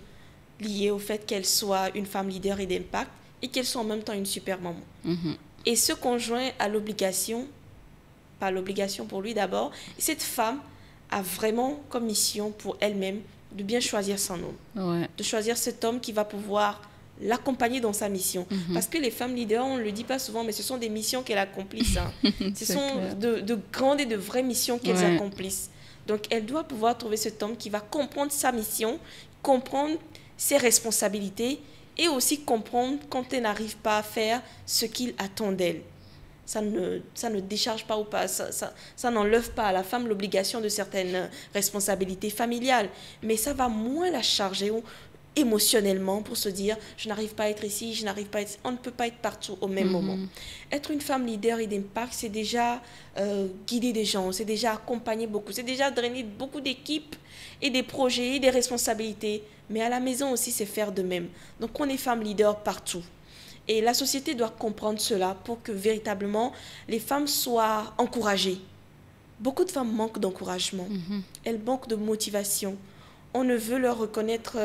B: liés au fait qu'elle soit une femme leader et d'impact et qu'elle soit en même temps une super maman. Et ce conjoint a l'obligation, pas l'obligation pour lui d'abord, et cette femme a vraiment comme mission pour elle-même de bien choisir son homme, de choisir cet homme qui va pouvoir l'accompagner dans sa mission. Parce que les femmes leaders, on ne le dit pas souvent, mais ce sont des missions qu'elles accomplissent. Ce sont de grandes et de vraies missions qu'elles accomplissent. Donc, elle doit pouvoir trouver cet homme qui va comprendre sa mission, comprendre ses responsabilités et aussi comprendre quand elle n'arrive pas à faire ce qu'il attend d'elle. Ça ne décharge pas ou pas, ça n'enlève pas à la femme l'obligation de certaines responsabilités familiales, mais ça va moins la charger émotionnellement pour se dire je n'arrive pas à être ici, je n'arrive pas à être... On ne peut pas être partout au même moment. Être une femme leader et d'impact, c'est déjà guider des gens, c'est déjà accompagner beaucoup, c'est déjà drainer beaucoup d'équipes et des projets et des responsabilités. Mais à la maison aussi, c'est faire de même. Donc on est femme leader partout. Et la société doit comprendre cela pour que véritablement les femmes soient encouragées. Beaucoup de femmes manquent d'encouragement. Elles manquent de motivation. On ne veut leur reconnaître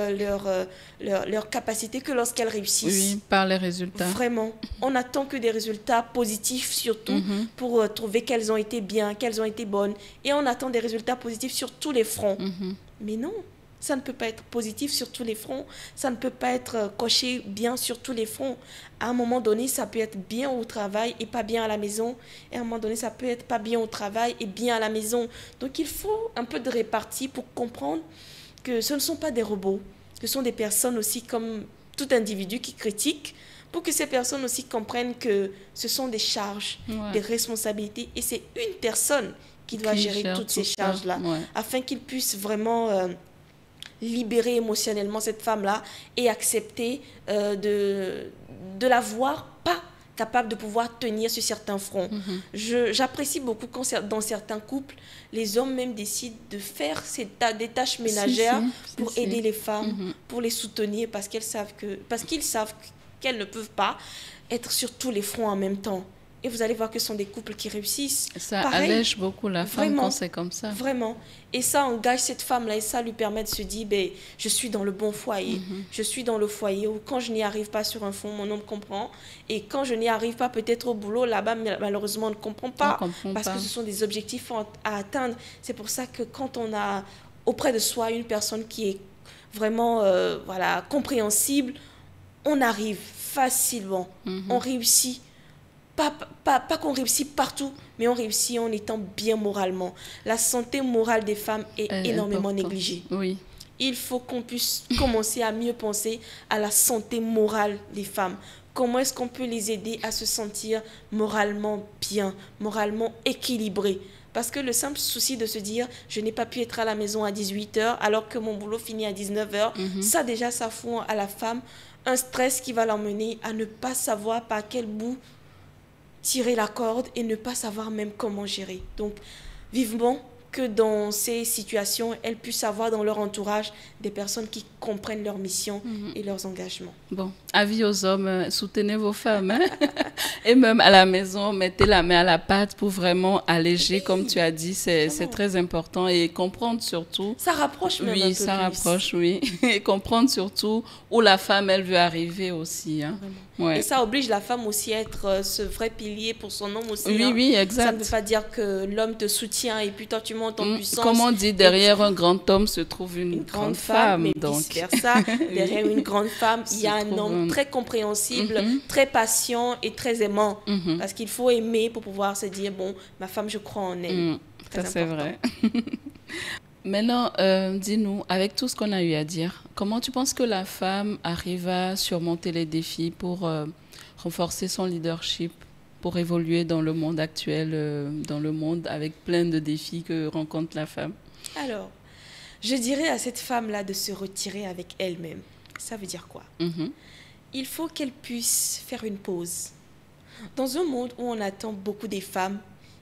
B: leur capacité que lorsqu'elles réussissent.
A: Oui, par les résultats.
B: Vraiment. On n'attend que des résultats positifs surtout pour trouver qu'elles ont été bien, qu'elles ont été bonnes. Et on attend des résultats positifs sur tous les fronts. Mais non, ça ne peut pas être positif sur tous les fronts. Ça ne peut pas être coché bien sur tous les fronts. À un moment donné, ça peut être bien au travail et pas bien à la maison. Et à un moment donné, ça peut être pas bien au travail et bien à la maison. Donc, il faut un peu de répartie pour comprendre que ce ne sont pas des robots, ce sont des personnes aussi comme tout individu qui critique, pour que ces personnes aussi comprennent que ce sont des charges, des responsabilités, et c'est une personne qui doit gérer toutes ces charges-là, afin qu'il puisse vraiment libérer émotionnellement cette femme-là et accepter de la voir pas capable de pouvoir tenir sur certains fronts. J'apprécie beaucoup quand dans certains couples, les hommes même décident de faire des tâches ménagères pour aider les femmes, pour les soutenir parce qu'ils savent qu'elles ne peuvent pas être sur tous les fronts en même temps. Et vous allez voir que ce sont des couples qui réussissent.
A: Ça allège beaucoup la femme quand c'est comme ça.
B: Vraiment. Et ça engage cette femme-là et ça lui permet de se dire, ben, je suis dans le bon foyer. Je suis dans le foyer où quand je n'y arrive pas sur un fond, mon homme comprend. Et quand je n'y arrive pas peut-être au boulot, là-bas, malheureusement, on ne comprend pas. Parce que ce sont des objectifs à atteindre. C'est pour ça que quand on a auprès de soi une personne qui est vraiment compréhensible, on arrive facilement. On réussit. Pas qu'on réussit partout, mais on réussit en étant bien moralement. La santé morale des femmes est énormément négligée.
A: Oui.
B: Il faut qu'on puisse commencer à mieux penser à la santé morale des femmes. Comment est-ce qu'on peut les aider à se sentir moralement bien, moralement équilibrées? Parce que le simple souci de se dire « je n'ai pas pu être à la maison à 18h alors que mon boulot finit à 19h ça déjà, ça fout à la femme un stress qui va l'emmener à ne pas savoir par quel bout tirer la corde et ne pas savoir même comment gérer. Donc, vivement que dans ces situations, elles puissent avoir dans leur entourage des personnes qui comprennent leur mission et leurs engagements.
A: Bon, avis aux hommes, soutenez vos femmes. Hein? Et même à la maison, mettez la main à la pâte pour vraiment alléger, comme tu as dit, c'est très important. Et comprendre surtout...
B: Ça rapproche même un peu
A: Oui, ça rapproche, oui. Et comprendre surtout où la femme, elle veut arriver aussi. Hein?
B: Ouais. Et ça oblige la femme aussi à être ce vrai pilier pour son homme aussi.
A: Oui, oui, exact.
B: Ça ne veut pas dire que l'homme te soutient et puis toi tu montes en puissance.
A: Comme on dit, derrière un grand homme se trouve une grande femme.
B: Mais
A: donc.
B: vice-versa, derrière une grande femme, il y a un homme très compréhensible, très patient et très aimant. Parce qu'il faut aimer pour pouvoir se dire, bon, ma femme, je crois en elle.
A: Ça, c'est vrai. Maintenant, dis-nous, avec tout ce qu'on a eu à dire, comment tu penses que la femme arrive à surmonter les défis pour renforcer son leadership, pour évoluer dans le monde actuel, dans le monde avec plein de défis que rencontre la femme?
B: Alors, je dirais à cette femme-là de se retirer avec elle-même. Ça veut dire quoi? Il faut qu'elle puisse faire une pause. Dans un monde où on attend beaucoup des femmes,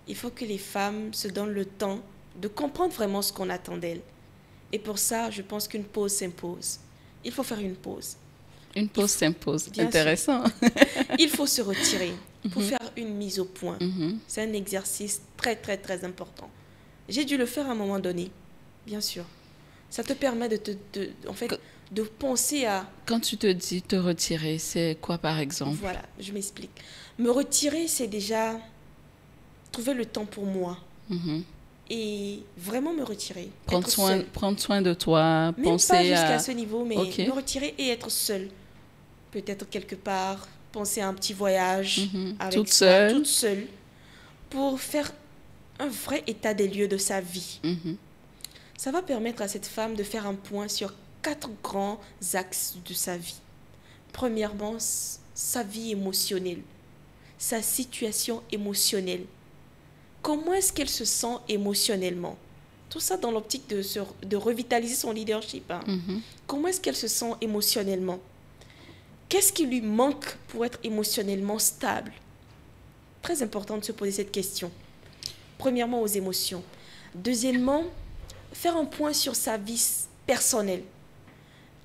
B: il faut que les femmes se donnent le temps de comprendre vraiment ce qu'on attend d'elles. Et pour ça, je pense qu'une pause s'impose. Il faut faire une pause.
A: Une pause s'impose. Intéressant.
B: Il faut se retirer pour faire une mise au point. C'est un exercice très, très, très important. J'ai dû le faire à un moment donné, bien sûr. Ça te permet de penser à...
A: Quand tu te dis te retirer, c'est quoi par exemple?
B: Voilà, je m'explique. Me retirer, c'est déjà trouver le temps pour moi. Et vraiment me retirer.
A: Prendre soin de toi,
B: même
A: penser
B: pas jusqu'à ce niveau, mais me retirer et être seule. Peut-être quelque part, penser à un petit voyage avec
A: toute seule,
B: pour faire un vrai état des lieux de sa vie. Ça va permettre à cette femme de faire un point sur 4 grands axes de sa vie. Premièrement, sa vie émotionnelle, sa situation émotionnelle. Comment est-ce qu'elle se sent émotionnellement? Tout ça dans l'optique de revitaliser son leadership. Comment est-ce qu'elle se sent émotionnellement? Qu'est-ce qui lui manque pour être émotionnellement stable? Très important de se poser cette question. Premièrement, aux émotions. Deuxièmement, faire un point sur sa vie personnelle.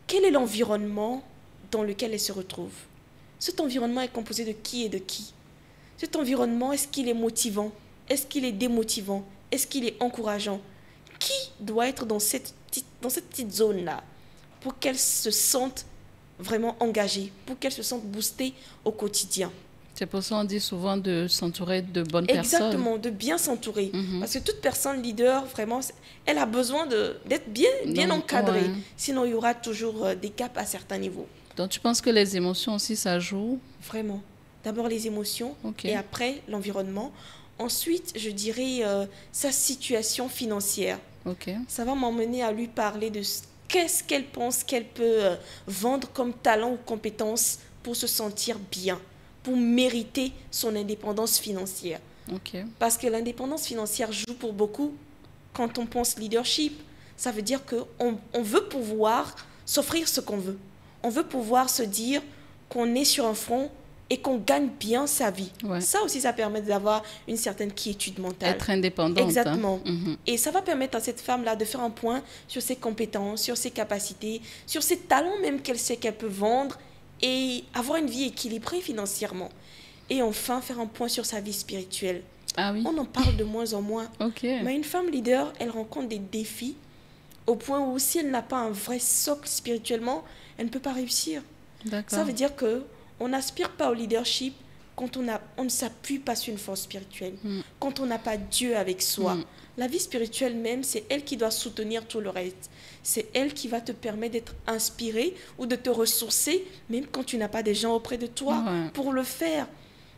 B: Quel est l'environnement dans lequel elle se retrouve? Cet environnement est composé de qui et de qui? Cet environnement, est-ce qu'il est motivant? Est-ce qu'il est démotivant? Est-ce qu'il est encourageant? Qui doit être dans cette petite zone-là pour qu'elle se sente vraiment engagée, pour qu'elle se sente boostée au quotidien?
A: C'est pour ça qu'on dit souvent de s'entourer de bonnes personnes.
B: Exactement, de bien s'entourer. Parce que toute personne leader, vraiment, elle a besoin d'être bien encadrée. Ouais. Sinon, il y aura toujours des gaps à certains niveaux.
A: Donc, tu penses que les émotions aussi, ça joue?
B: Vraiment. D'abord les émotions et après l'environnement. Ensuite, je dirais sa situation financière. Ça va m'emmener à lui parler de qu'est-ce qu'elle pense qu'elle peut vendre comme talent ou compétence pour se sentir bien, pour mériter son indépendance financière. Parce que l'indépendance financière joue pour beaucoup quand on pense leadership. Ça veut dire qu'on veut pouvoir s'offrir ce qu'on veut. On veut pouvoir se dire qu'on est sur un front et qu'on gagne bien sa vie.
A: Ouais.
B: Ça aussi, ça permet d'avoir une certaine quiétude mentale.
A: Être indépendante.
B: Exactement.
A: Hein. Mm-hmm.
B: Et ça va permettre à cette femme-là de faire un point sur ses compétences, sur ses capacités, sur ses talents même qu'elle sait qu'elle peut vendre et avoir une vie équilibrée financièrement. Et enfin, faire un point sur sa vie spirituelle.
A: Ah oui.
B: On en parle de moins en moins.
A: Ok.
B: Mais une femme leader, elle rencontre des défis au point où si elle n'a pas un vrai socle spirituellement, elle ne peut pas réussir.
A: D'accord.
B: Ça veut dire qu'on n'aspire pas au leadership quand on ne s'appuie pas sur une force spirituelle, quand on n'a pas Dieu avec soi. La vie spirituelle même, c'est elle qui doit soutenir tout le reste. C'est elle qui va te permettre d'être inspiré ou de te ressourcer, même quand tu n'as pas des gens auprès de toi pour le faire.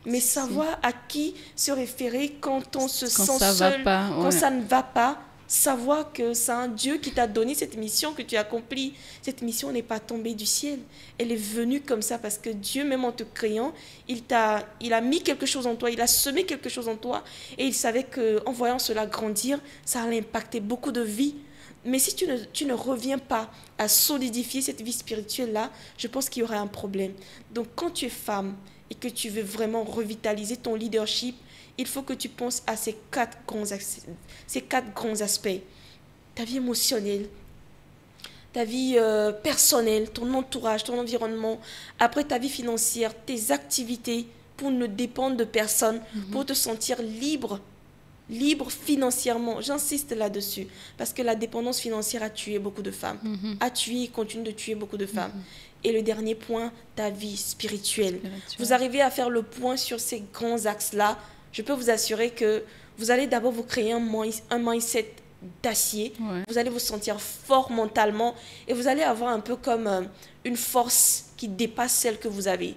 B: Mais savoir à qui se référer quand on se sent seul, quand ça ne va pas, savoir que c'est un Dieu qui t'a donné cette mission que tu accomplis. Cette mission n'est pas tombée du ciel. Elle est venue comme ça parce que Dieu, même en te créant, il a mis quelque chose en toi, il a semé quelque chose en toi et il savait qu'en voyant cela grandir, ça allait impacter beaucoup de vies. Mais si tu ne reviens pas à solidifier cette vie spirituelle-là, je pense qu'il y aura un problème. Donc quand tu es femme et que tu veux vraiment revitaliser ton leadership, il faut que tu penses à ces quatre grands aspects. Ta vie émotionnelle, ta vie personnelle, ton entourage, ton environnement. Après, ta vie financière, tes activités pour ne dépendre de personne, pour te sentir libre financièrement. J'insiste là-dessus parce que la dépendance financière a tué beaucoup de femmes. A tué et continue de tuer beaucoup de femmes. Et le dernier point, ta vie spirituelle. Vous arrivez à faire le point sur ces grands axes-là. Je peux vous assurer que vous allez d'abord vous créer un mindset d'acier. Vous allez vous sentir fort mentalement et vous allez avoir un peu comme une force qui dépasse celle que vous avez.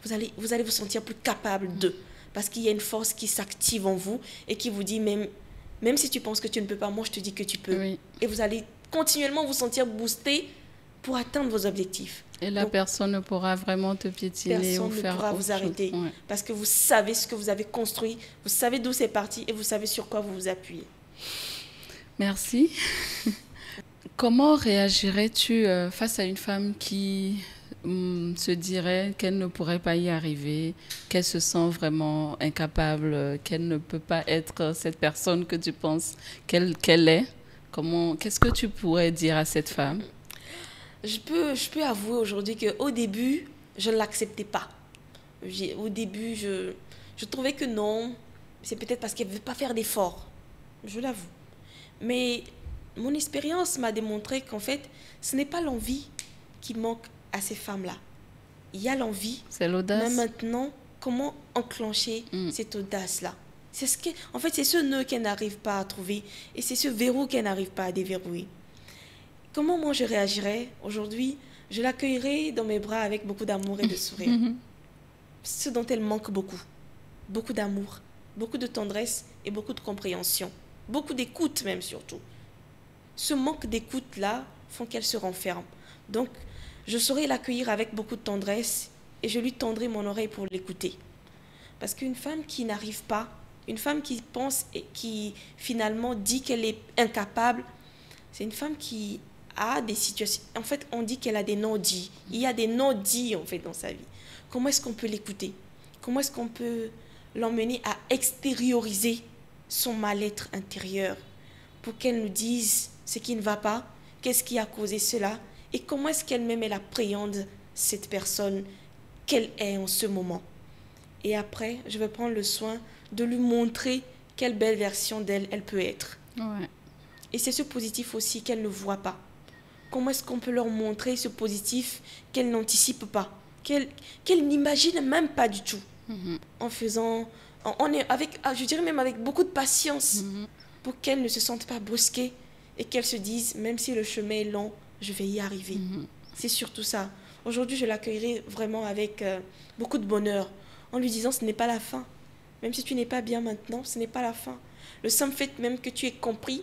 B: Vous allez vous sentir plus capable d'eux parce qu'il y a une force qui s'active en vous et qui vous dit même si tu penses que tu ne peux pas, moi je te dis que tu peux. Oui. Et vous allez continuellement vous sentir boosté pour atteindre vos objectifs.
A: Et la personne ne pourra vraiment te piétiner ou faire autre chose. Personne ne pourra
B: vous arrêter parce que vous savez ce que vous avez construit, vous savez d'où c'est parti et vous savez sur quoi vous vous appuyez.
A: Merci. Comment réagirais-tu face à une femme qui se dirait qu'elle ne pourrait pas y arriver, qu'elle se sent vraiment incapable, qu'elle ne peut pas être cette personne que tu penses qu'elle est? Qu'est-ce que tu pourrais dire à cette femme?
B: Je peux avouer aujourd'hui qu'au début, je ne l'acceptais pas. Au début, je trouvais que non, c'est peut-être parce qu'elle ne veut pas faire d'efforts. Je l'avoue. Mais mon expérience m'a démontré qu'en fait, ce n'est pas l'envie qui manque à ces femmes-là. Il y a l'envie.
A: C'est l'audace.
B: Mais maintenant, comment enclencher cette audace-là? C'est ce nœud qu'elle n'arrive pas à trouver et c'est ce verrou qu'elle n'arrive pas à déverrouiller. Comment moi je réagirais aujourd'hui? Je l'accueillerais dans mes bras avec beaucoup d'amour et de sourire. Ce dont elle manque beaucoup. Beaucoup d'amour, beaucoup de tendresse et beaucoup de compréhension. Beaucoup d'écoute même surtout. Ce manque d'écoute-là font qu'elle se renferme. Donc, je saurais l'accueillir avec beaucoup de tendresse et je lui tendrai mon oreille pour l'écouter. Parce qu'une femme qui n'arrive pas, une femme qui pense et qui finalement dit qu'elle est incapable, c'est une femme qui a des situations... En fait, on dit qu'elle a des non-dits. Il y a des non-dits, en fait, dans sa vie. Comment est-ce qu'on peut l'écouter? Comment est-ce qu'on peut l'emmener à extérioriser son mal-être intérieur pour qu'elle nous dise ce qui ne va pas, qu'est-ce qui a causé cela et comment est-ce qu'elle-même elle appréhende cette personne qu'elle est en ce moment. Et après, je vais prendre le soin de lui montrer quelle belle version d'elle elle peut être.
A: Ouais.
B: Et c'est ce positif aussi qu'elle ne voit pas. Comment est-ce qu'on peut leur montrer ce positif qu'elle n'anticipe pas, qu'elle n'imagine même pas du tout, en faisant, je dirais même avec beaucoup de patience, pour qu'elle ne se sente pas brusquée et qu'elle se dise, même si le chemin est long, je vais y arriver. C'est surtout ça. Aujourd'hui, je l'accueillerai vraiment avec beaucoup de bonheur, en lui disant, ce n'est pas la fin. Même si tu n'es pas bien maintenant, ce n'est pas la fin. Le simple fait même que tu aies compris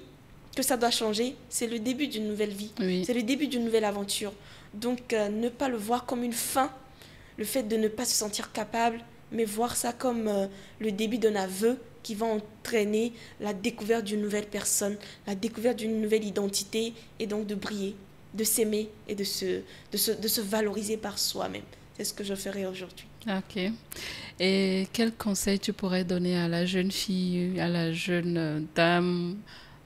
B: que ça doit changer, c'est le début d'une nouvelle vie. Oui. C'est le début d'une nouvelle aventure. Donc, ne pas le voir comme une fin, le fait de ne pas se sentir capable, mais voir ça comme le début d'un aveu qui va entraîner la découverte d'une nouvelle personne, la découverte d'une nouvelle identité, et donc de briller, de s'aimer et de se valoriser par soi-même. C'est ce que je ferai aujourd'hui.
A: Ok. Et quel conseil tu pourrais donner à la jeune fille, à la jeune dame,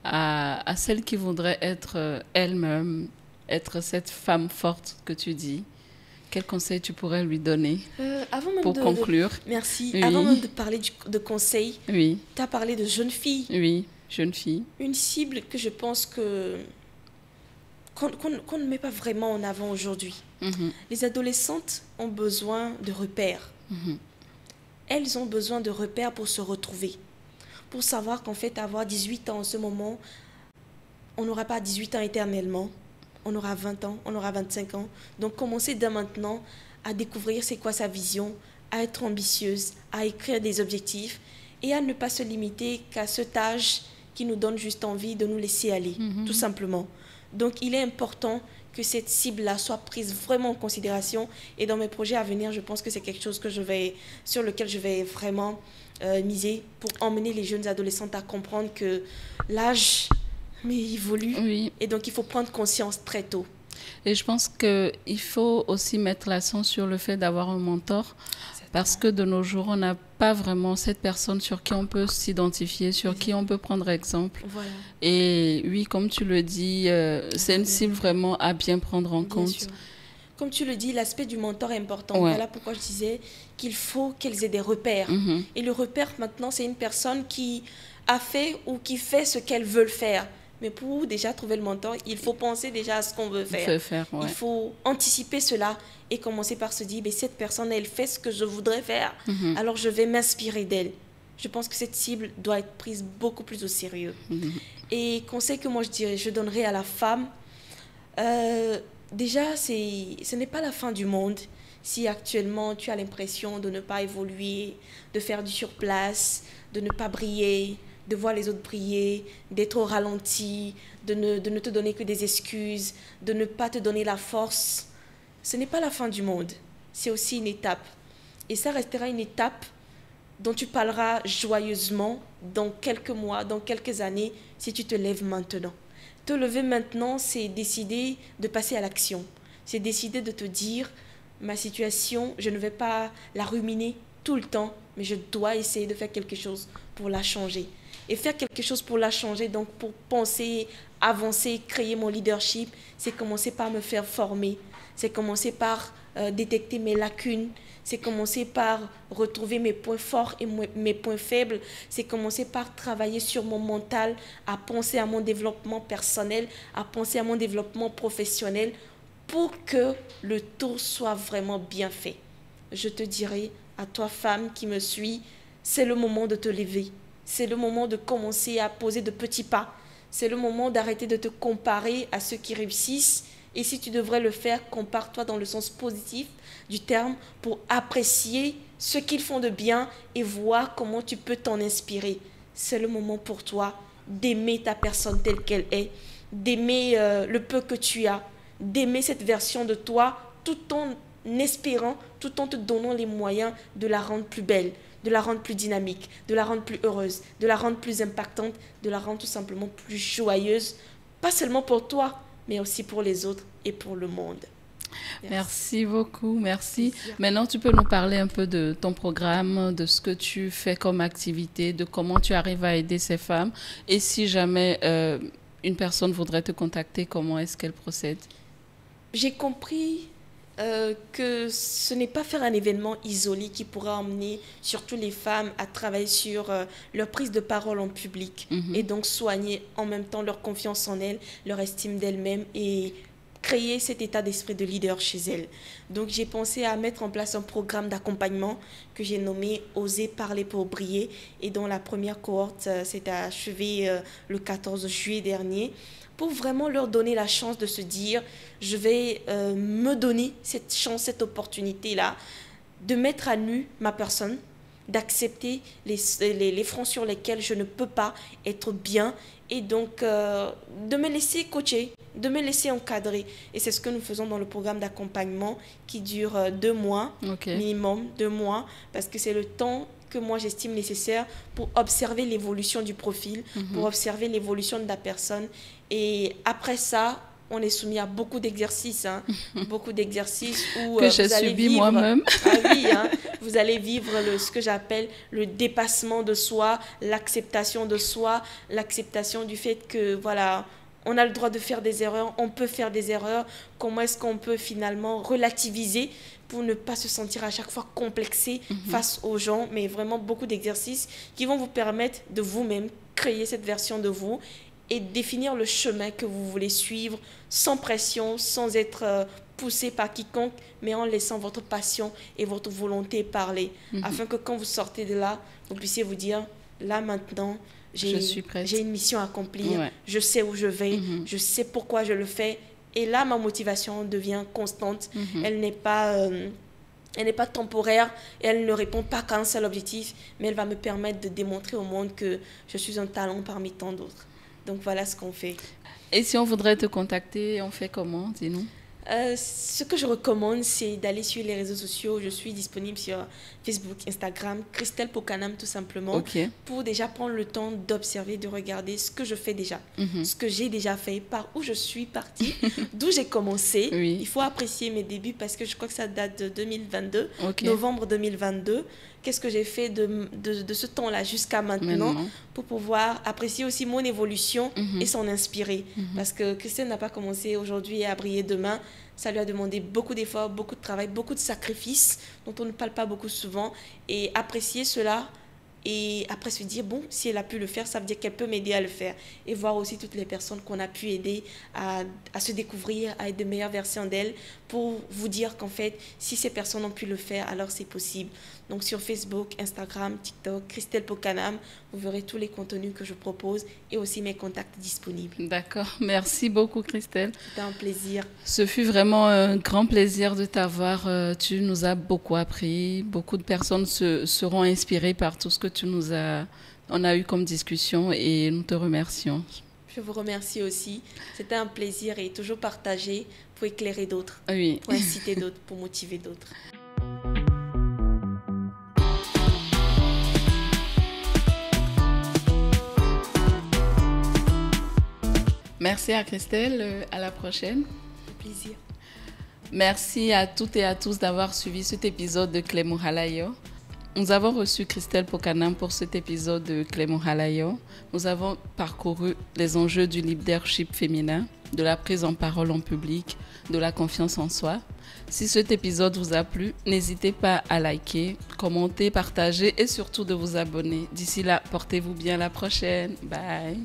A: à celle qui voudrait être elle-même, être cette femme forte que tu dis? Quel conseil tu pourrais lui donner
B: Avant même
A: pour conclure?
B: Merci. Avant même
A: Oui,
B: de parler de conseils,
A: oui,
B: tu as parlé de jeune fille.
A: oui, jeune fille.
B: Une cible que je pense qu'on ne met pas vraiment en avant aujourd'hui.
A: Mhm,
B: Les adolescentes ont besoin de repères.
A: mhm,
B: Elles ont besoin de repères pour se retrouver. Pour savoir qu'en fait, avoir 18 ans en ce moment, on n'aura pas 18 ans éternellement. On aura 20 ans, on aura 25 ans. Donc, commencer dès maintenant à découvrir c'est quoi sa vision, à être ambitieuse, à écrire des objectifs et à ne pas se limiter qu'à cet âge qui nous donne juste envie de nous laisser aller, tout simplement. Donc, il est important que cette cible-là soit prise vraiment en considération. Et dans mes projets à venir, je pense que c'est quelque chose sur lequel je vais vraiment miser pour emmener les jeunes adolescentes à comprendre que l'âge, mais il évolue.
A: oui.
B: Et donc, il faut prendre conscience très tôt.
A: Et je pense qu'il faut aussi mettre l'accent sur le fait d'avoir un mentor parce que de nos jours, on n'a pas vraiment cette personne sur qui on peut s'identifier, sur qui on peut prendre exemple.
B: Voilà.
A: Et oui, comme tu le dis, c'est une cible vraiment à bien prendre en
B: Bien
A: compte.
B: sûr. Comme tu le dis, l'aspect du mentor est important.
A: Ouais.
B: Voilà pourquoi je disais qu'il faut qu'elles aient des repères.
A: Mhm.
B: Et le repère, maintenant, c'est une personne qui a fait ou qui fait ce qu'elles veulent faire. Mais pour déjà trouver le mentor, il faut penser déjà à ce qu'on veut faire.
A: Ouais.
B: Il faut anticiper cela et commencer par se dire, mais cette personne, elle fait ce que je voudrais faire, alors je vais m'inspirer d'elle. Je pense que cette cible doit être prise beaucoup plus au sérieux. Et conseil que moi je donnerais à la femme, déjà, ce n'est pas la fin du monde si actuellement tu as l'impression de ne pas évoluer, de faire du surplace, de ne pas briller, de voir les autres briller, d'être au ralenti, de ne te donner que des excuses, de ne pas te donner la force. Ce n'est pas la fin du monde, c'est aussi une étape. Et ça restera une étape dont tu parleras joyeusement dans quelques mois, dans quelques années, si tu te lèves maintenant. Te lever maintenant, c'est décider de passer à l'action. C'est décider de te dire, ma situation, je ne vais pas la ruminer tout le temps, mais je dois essayer de faire quelque chose pour la changer. Et faire quelque chose pour la changer, donc pour penser, avancer, créer mon leadership, c'est commencer par me faire former. C'est commencer par détecter mes lacunes. C'est commencer par retrouver mes points forts et mes points faibles. C'est commencer par travailler sur mon mental, à penser à mon développement personnel, à penser à mon développement professionnel pour que le tour soit vraiment bien fait. Je te dirai à toi, femme qui me suis, c'est le moment de te lever. C'est le moment de commencer à poser de petits pas. C'est le moment d'arrêter de te comparer à ceux qui réussissent. Et si tu devrais le faire, compare-toi dans le sens positif du terme pour apprécier ce qu'ils font de bien et voir comment tu peux t'en inspirer. C'est le moment pour toi d'aimer ta personne telle qu'elle est, d'aimer le peu que tu as, d'aimer cette version de toi tout en espérant, tout en te donnant les moyens de la rendre plus belle, de la rendre plus dynamique, de la rendre plus heureuse, de la rendre plus impactante, de la rendre tout simplement plus joyeuse, pas seulement pour toi, mais aussi pour les autres et pour le monde.
A: Merci beaucoup, merci. Maintenant, tu peux nous parler un peu de ton programme, de ce que tu fais comme activité, de comment tu arrives à aider ces femmes. Et si jamais une personne voudrait te contacter, comment est-ce qu'elle procède?
B: J'ai compris que ce n'est pas faire un événement isolé qui pourra emmener surtout les femmes à travailler sur leur prise de parole en public et donc soigner en même temps leur confiance en elles, leur estime d'elles-mêmes et créer cet état d'esprit de leader chez elles. Donc j'ai pensé à mettre en place un programme d'accompagnement que j'ai nommé Oser parler pour briller et dont la première cohorte s'est achevée le 14 juillet dernier, pour vraiment leur donner la chance de se dire, je vais me donner cette chance, cette opportunité-là, de mettre à nu ma personne, d'accepter les fronts sur lesquels je ne peux pas être bien et donc de me laisser coacher, de me laisser encadrer. Et c'est ce que nous faisons dans le programme d'accompagnement qui dure 2 mois, minimum 2 mois, parce que c'est le temps que moi j'estime nécessaire pour observer l'évolution du profil, pour observer l'évolution de la personne. Et après ça, on est soumis à beaucoup d'exercices, hein, beaucoup d'exercices où
A: que j'ai subi moi-même.
B: Ah oui, hein, vous allez vivre ce que j'appelle le dépassement de soi, l'acceptation de soi, l'acceptation du fait que, voilà, on a le droit de faire des erreurs, on peut faire des erreurs. Comment est-ce qu'on peut finalement relativiser pour ne pas se sentir à chaque fois complexé face aux gens, mais vraiment beaucoup d'exercices qui vont vous permettre de vous-même créer cette version de vous et définir le chemin que vous voulez suivre sans pression, sans être poussé par quiconque, mais en laissant votre passion et votre volonté parler, afin que quand vous sortez de là, vous puissiez vous dire, là maintenant, j'ai une mission à accomplir, je sais où je vais, je sais pourquoi je le fais, et là ma motivation devient constante, elle n'est pas temporaire et elle ne répond pas qu'à un seul objectif, mais elle va me permettre de démontrer au monde que je suis un talent parmi tant d'autres. Donc voilà ce qu'on fait.
A: Et si on voudrait te contacter, on fait comment? Dis-nous.
B: Ce que je recommande, c'est d'aller sur les réseaux sociaux. Je suis disponible sur Facebook, Instagram, Christelle Pokanam tout simplement, pour déjà prendre le temps d'observer, de regarder ce que je fais déjà, ce que j'ai déjà fait, par où je suis partie, d'où j'ai commencé. Il faut apprécier mes débuts parce que je crois que ça date de 2022, novembre 2022. Qu'est-ce que j'ai fait de ce temps-là jusqu'à maintenant pour pouvoir apprécier aussi mon évolution et s'en inspirer. Parce que Christelle n'a pas commencé aujourd'hui à briller demain. Ça lui a demandé beaucoup d'efforts, beaucoup de travail, beaucoup de sacrifices dont on ne parle pas beaucoup souvent. Et apprécier cela et après se dire, bon, si elle a pu le faire, ça veut dire qu'elle peut m'aider à le faire. Et voir aussi toutes les personnes qu'on a pu aider à se découvrir, à être de meilleures versions d'elles, pour vous dire qu'en fait, si ces personnes ont pu le faire, alors c'est possible. Donc sur Facebook, Instagram, TikTok, Christelle Pokanam, vous verrez tous les contenus que je propose et aussi mes contacts disponibles.
A: D'accord, merci beaucoup Christelle.
B: C'était un plaisir.
A: Ce fut vraiment un grand plaisir de t'avoir. Tu nous as beaucoup appris. Beaucoup de personnes seront inspirées par tout ce que on a eu comme discussion et nous te remercions.
B: Je vous remercie aussi. C'était un plaisir et toujours partager pour éclairer d'autres, pour inciter d'autres, pour motiver d'autres.
A: Merci à Christelle. À la prochaine.
B: Un plaisir.
A: Merci à toutes et à tous d'avoir suivi cet épisode de Clément Halayo. Nous avons reçu Christelle Pokanam pour cet épisode de Clément Halayo. Nous avons parcouru les enjeux du leadership féminin, de la prise en parole en public, de la confiance en soi. Si cet épisode vous a plu, n'hésitez pas à liker, commenter, partager et surtout de vous abonner. D'ici là, portez-vous bien, à la prochaine. Bye.